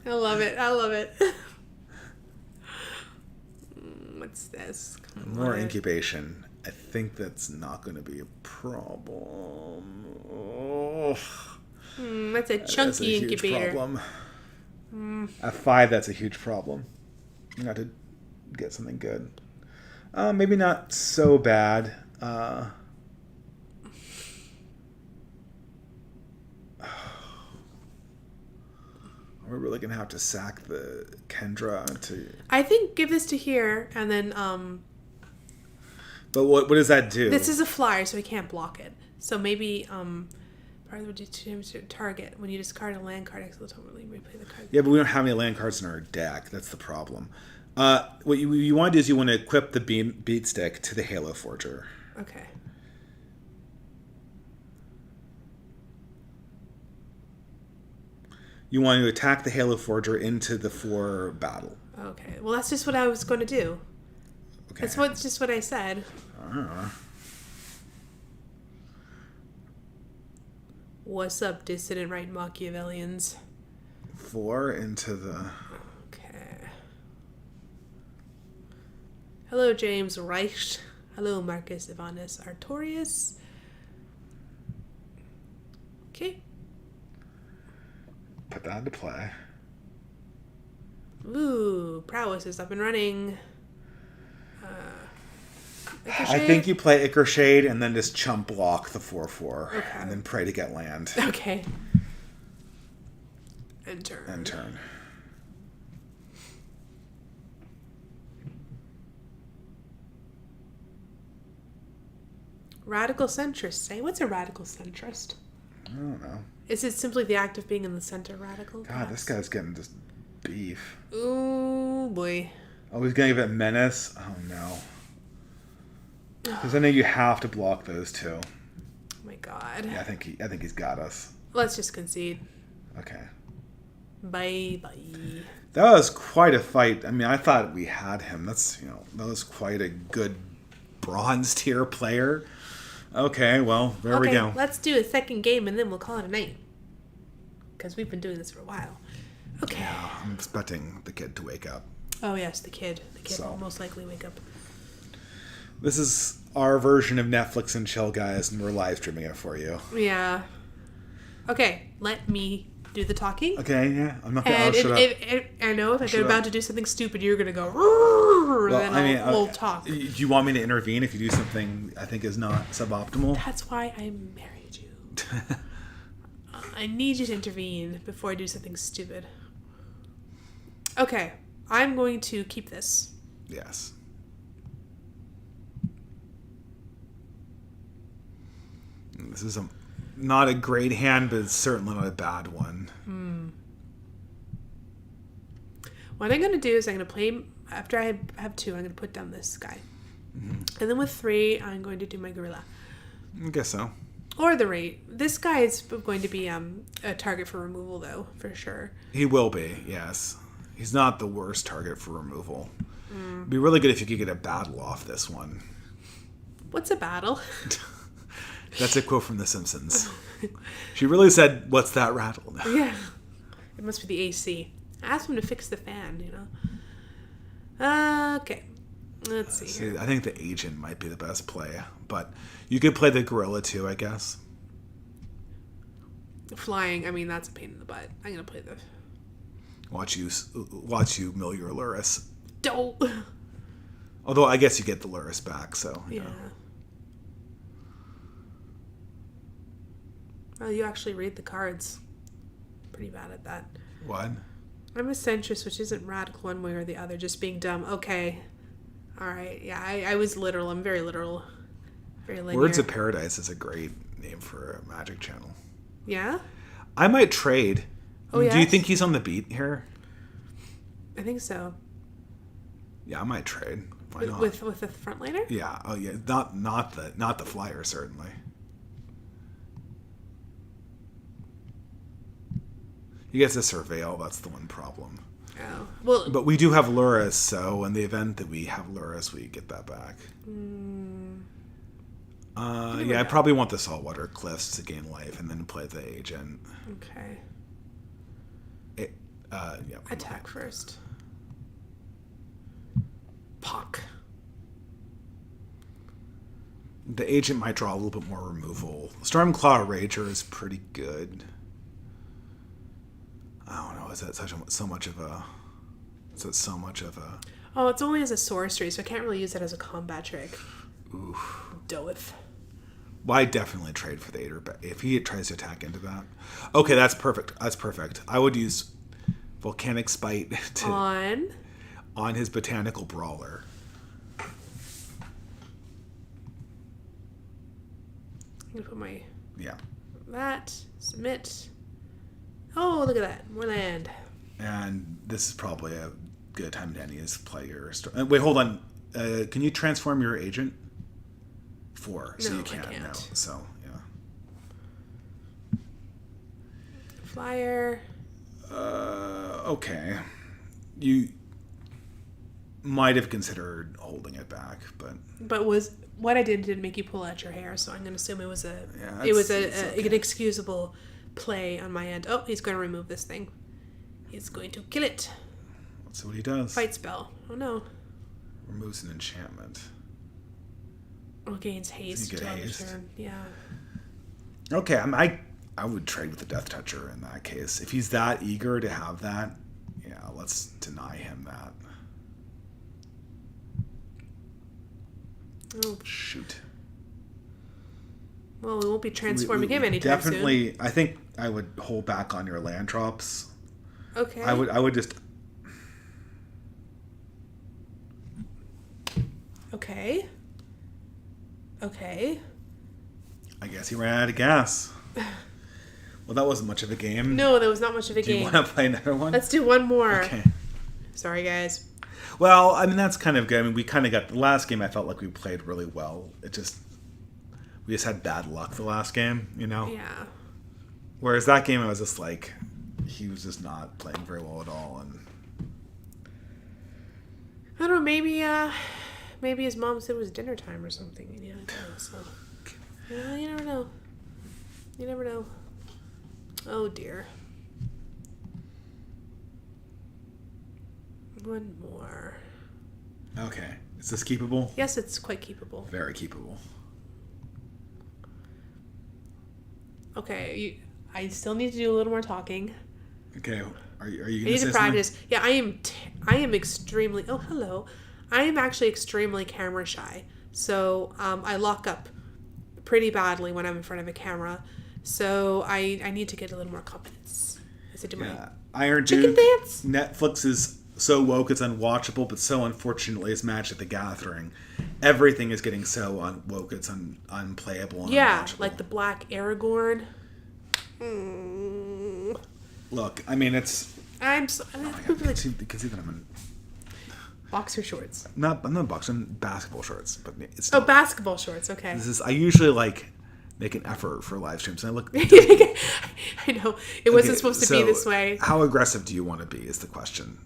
I love it. What's this? Come More on. incubation. I think that's not going to be a problem. Oh, That's a chunky that's a huge incubator. problem. At 5, that's a huge problem. You got to get something good. Maybe not so bad. We're really gonna have to sack the Kendra to. I think give this to here, and then But what does that do? this is a flyer, so we can't block it. So maybe part of the damage to target when you discard a land card, exile totally replay the card. Yeah, but we don't have any land cards in our deck. That's the problem. What you want to do is you want to equip the beat stick to the Halo Forger. Okay. You want to attack the Halo Forger into the 4 battle. Okay. Well, that's just what I was going to do. Okay. That's just what I said. What's up, dissident right Machiavellians? 4 into the... Okay. Hello, James Reich. Hello, Marcus Ivanus Artorius. Okay. Put that into play. Ooh, prowess is up and running. I think you play Ichor Shade and then just chump block the 4/4. Okay. And then pray to get land. Okay. End turn. End turn. Radical centrist. Say, what's a radical centrist? I don't know. Is it simply the act of being in the center radical? God, perhaps? this guy's getting just beef. Ooh, boy. Oh, he's gonna give it Menace? Oh, no. Because I know you have to block those two. Oh my god. Yeah, I think he's got us. Let's just concede. Okay. Bye. That was quite a fight. I mean, I thought we had him. That was quite a good bronze tier player. Okay, well, there we go. Let's do a second game and then we'll call it a night. Because we've been doing this for a while. Okay. Yeah, I'm expecting the kid to wake up. Oh yes, the kid. The kid will most likely wake up. This is our version of Netflix and chill, guys, and we're live streaming it for you. Yeah. Okay, let me do the talking. Okay, yeah. I'm not going to I know if I'm about to do something stupid, you're going to go, we'll talk. Do you want me to intervene if you do something I think is not suboptimal? That's why I married you. I need you to intervene before I do something stupid. Okay, I'm going to keep this. Yes. This is not a great hand, but it's certainly not a bad one. What I'm going to do is I'm going to play, after I have 2, I'm going to put down this guy. Mm-hmm. And then with 3, I'm going to do my gorilla. I guess so. Or the rate. This guy is going to be a target for removal, though, for sure. He will be, yes. He's not the worst target for removal. It'd be really good if you could get a battle off this one. What's a battle? That's a quote from The Simpsons. She really said, "What's that rattle?" Yeah. It must be the AC. I asked him to fix the fan, Okay. Let's see. I think the agent might be the best play, but you could play the gorilla too, I guess. Flying, I mean, that's a pain in the butt. I'm going to play the... Watch you mill your Luris. Don't. Although I guess you get the Luris back, so... Yeah. Oh, you actually read the cards. Pretty bad at that. What? I'm a centrist, which isn't radical one way or the other, just being dumb. Okay. All right. Yeah, I was literal. I'm very literal. Very linear. Words of Paradise is a great name for a Magic channel. Yeah? I might trade. Oh, yeah. Do you think he's on the beat here? I think so. Yeah, I might trade. Why not? With the frontliner? Yeah. Oh, yeah. Not the flyer, certainly. He gets a Surveil. That's the one problem. Oh. Well, but we do have Luris, so in the event that we have Luris, we get that back. I probably want the Saltwater Cliffs to gain life and then play the agent. Okay. Yeah. Attack first. Pock. The agent might draw a little bit more removal. Stormclaw Rager is pretty good. I don't know. Is that so much of a? Oh, it's only as a sorcery, so I can't really use it as a combat trick. Oof. Doeth. Well, I definitely trade for the Ader if he tries to attack into that. Okay, that's perfect. I would use Volcanic Spite on his Botanical Brawler. I'm gonna put my that submit. Oh, look at that, more land. And this is probably a good time to end his player. Wait, hold on. Can you transform your agent? 4, so no, you can't. I can't. No, so yeah. Flyer. Okay. You might have considered holding it back, but what I didn't make you pull out your hair, so I'm going to assume it was okay. an excusable play on my end. Oh, he's going to remove this thing. He's going to kill it. Let's see what he does. Fight spell. Oh no. Removes an enchantment. Oh, gains haste. Get haste. Turn. Yeah. Okay, I would trade with the Death Toucher in that case. If he's that eager to have that, yeah, let's deny him that. Oh. Shoot. Well, we won't be transforming him anytime definitely, soon. I think I would hold back on your land drops. Okay. I would just... Okay. I guess he ran out of gas. Well, that wasn't much of a game. No, that was not much of a game. Do you want to play another one? Let's do one more. Okay. Sorry, guys. Well, I mean, that's kind of good. I mean, we kind of got... The last game, I felt like we played really well. We just had bad luck the last game, you know? Yeah. Whereas that game, I was just like... He was just not playing very well at all. And I don't know, maybe his mom said it was dinner time or something. Yeah, I don't know, so... You never know. You never know. Oh, dear. One more. Okay. Is this keepable? Yes, it's quite keepable. Very keepable. Okay, I still need to do a little more talking. Okay. Are you I need to practice. Yeah, I am extremely... Oh, hello. I am actually extremely camera shy. So, I lock up pretty badly when I'm in front of a camera. So, I need to get a little more confidence as I do my Iron chicken Duke, dance. Netflix is so woke it's unwatchable, but so unfortunately is Magic the Gathering. Everything is getting so woke it's unplayable and unwatchable. Like the Black Aragorn. Look, I mean, it's... I'm so... Oh my God, you can see that I'm in... Boxer shorts. I'm not boxing, basketball shorts, but it's still... Oh, basketball shorts, okay. I usually, make an effort for live streams, and I look... I know. It wasn't supposed to be this way. How aggressive do you want to be is the question.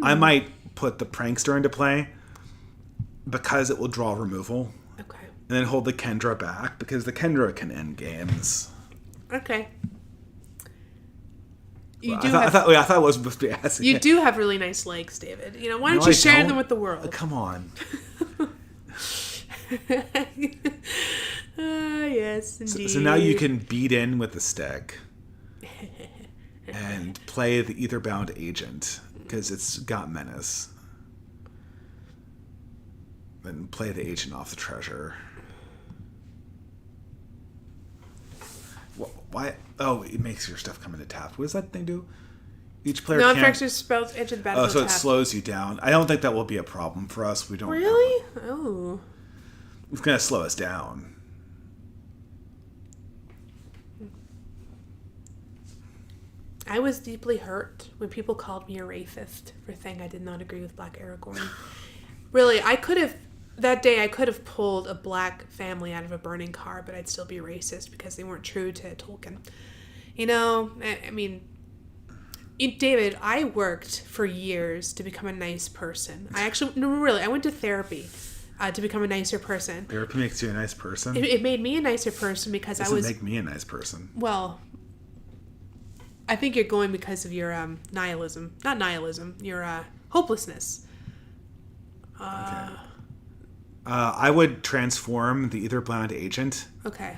I might put the Prankster into play because it will draw removal. Okay. And then hold the Kendra back because the Kendra can end games. Okay. I thought I was supposed to be asking. You do have really nice legs, David. Why don't you share them with the world? Come on. Yes, indeed. So now you can beat in with the stick and play the Etherbound Agent because it's got menace. Then play the agent off the treasure. Why? Oh, it makes your stuff come into tap. What does that thing do? Each player can't... Non-fractured spells enter the battlefield. Oh, so it slows you down. I don't think that will be a problem for us. We don't... Really? Oh. It's going to slow us down. I was deeply hurt when people called me a racist for saying I did not agree with Black Aragorn. Really, that day I could have pulled a black family out of a burning car, but I'd still be racist because they weren't true to Tolkien. I mean, David, I worked for years to become a nice person. I went to therapy to become a nicer person. Therapy makes you a nice person? It made me a nicer person because Doesn't make me a nice person. Well, I think you're going because of your nihilism. Not nihilism, your hopelessness. Okay. I would transform the Etherbound Agent. Okay.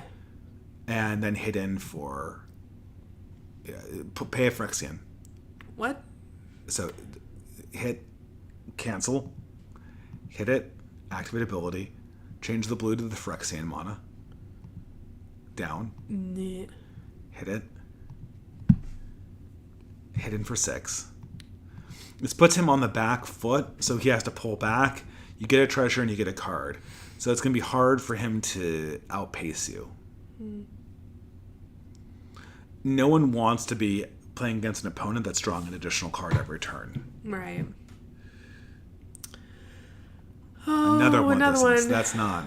And then hit in for... pay a Phyrexian. What? So, hit, cancel, hit it, activate ability, change the blue to the Phyrexian mana. Down. Nah. Hit it. Hit in for 6. This puts him on the back foot, so he has to pull back. You get a treasure and you get a card. So it's going to be hard for him to outpace you. No one wants to be playing against an opponent that's drawing an additional card every turn. Right. Oh, another one. One. That's not.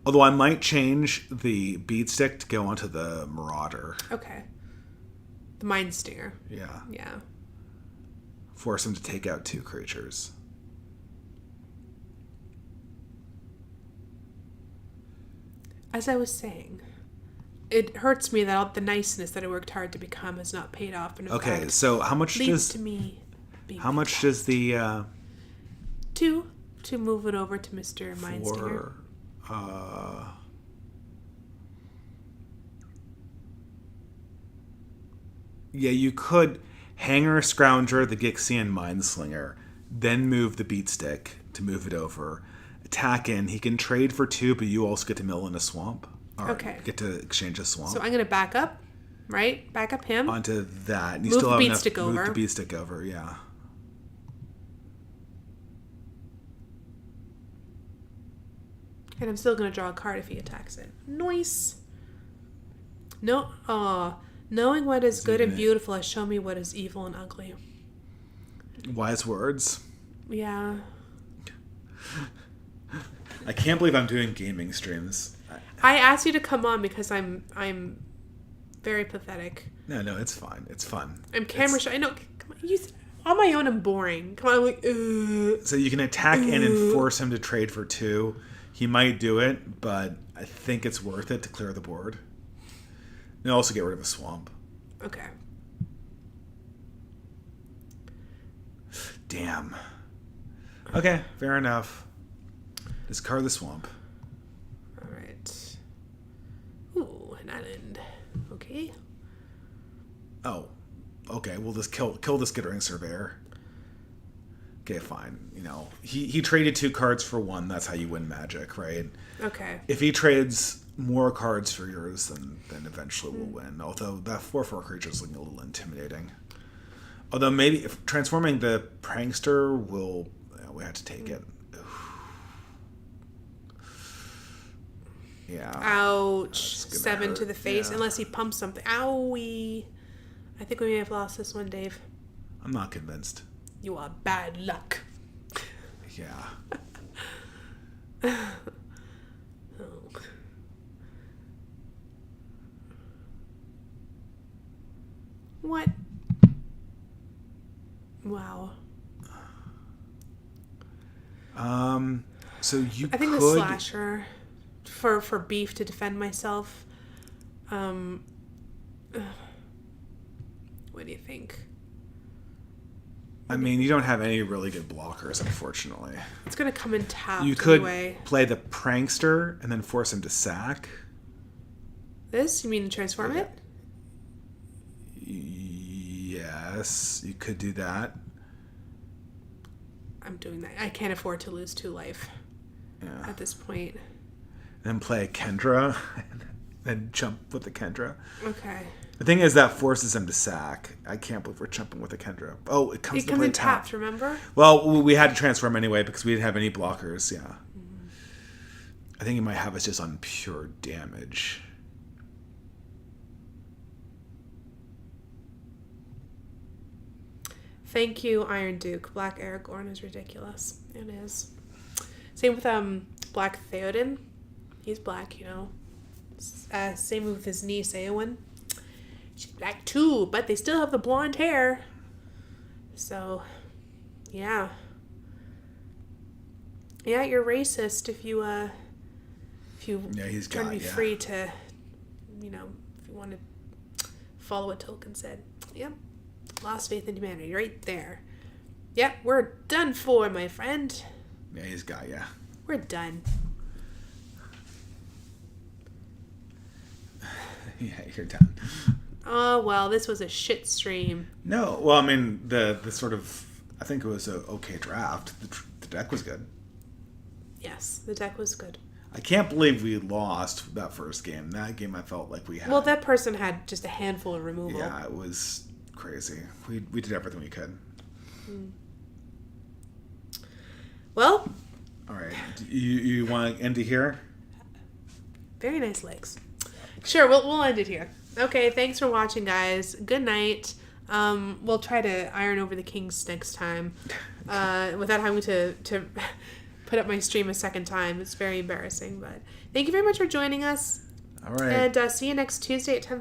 Although I might change the bead stick to go onto the Marauder. Okay. The Mind Stinger. Yeah. Yeah. Force him to take out 2 creatures. As I was saying, it hurts me that all the niceness that I worked hard to become has not paid off. And Okay, so how much leads does... to me being How much does the... 2 to move it over to Mr. Mindstinger. Yeah, you could Hanger, Scrounger, the Gixian Mindslinger, then move the Beatstick to move it over. Attack in. He can trade for 2, but you also get to mill in a swamp. Or Okay. get to exchange a swamp. So I'm going to back up, right? Back up him. Onto that. And you Move still the have enough. Beatstick over. Move the Beatstick over, yeah. And I'm still going to draw a card if he attacks it. Nice. No. Knowing what is good and beautiful has shown me what is evil and ugly. Wise words. Yeah. I can't believe I'm doing gaming streams. I asked you to come on because I'm very pathetic. No, it's fine. It's fun. I'm camera shy. I know. Come on, on my own, I'm boring. Come on, I'm like, So you can attack in and force him to trade for 2. He might do it, but I think it's worth it to clear the board. And also get rid of a swamp. Okay. Damn. Okay, fair enough. Discard the swamp. All right. Ooh, an island. Okay. Oh, okay. We'll just kill the Skittering Surveyor. Okay, fine. You know, he traded 2 cards for 1. That's how you win Magic, right? Okay. If he trades more cards for yours, then eventually we'll win. Although that 4/4 creature is looking a little intimidating. Although maybe if transforming the Prankster will, we have to take it. Yeah. Ouch. 7 to hurt. the face. Yeah. Unless he pumps something. Owie. I think we may have lost this one, Dave. I'm not convinced. You are bad luck. Yeah. Oh. What? Wow. So you I think could... the slasher for beef to defend myself. What do you think? I mean, you don't have any really good blockers, unfortunately. It's gonna come in tapped You could anyway. play the Prankster and then force him to sack. This? You mean transform it? Yes, you could do that. I'm doing that. I can't afford to lose 2 life at this point. Then play a Kendra, and then jump with the Kendra. Okay. The thing is that forces him to sack. I can't believe we're jumping with a Kendra. Oh, it comes in tapped, remember? Well, we had to transform anyway because we didn't have any blockers, yeah. I think he might have us just on pure damage. Thank you, Iron Duke. Black Aragorn is ridiculous. It is. Same with Black Theoden. He's black, you know. Same with his niece, Eowyn. She's black too, but they still have the blonde hair. So, yeah. Yeah, you're racist if you he's trying to be yeah. free to, you know, if you want to follow what Tolkien said. Yep. Lost faith in humanity right there. Yep, we're done for, my friend. Yeah, he's got yeah. We're done. Yeah, you're done. Oh, well, this was a shit stream. No, well, I mean, the sort of, I think it was a okay draft. The deck was good. Yes, the deck was good. I can't believe we lost that first game. That game I felt like we had. Well, that person had just a handful of removal. Yeah, it was crazy. We did everything we could. Well. All right. You want to end it here? Very nice legs. Sure, we'll end it here. Okay, thanks for watching, guys. Good night. We'll try to iron over the kinks next time without having to put up my stream a second time. It's very embarrassing, but thank you very much for joining us. All right. And see you next Tuesday at 10:30.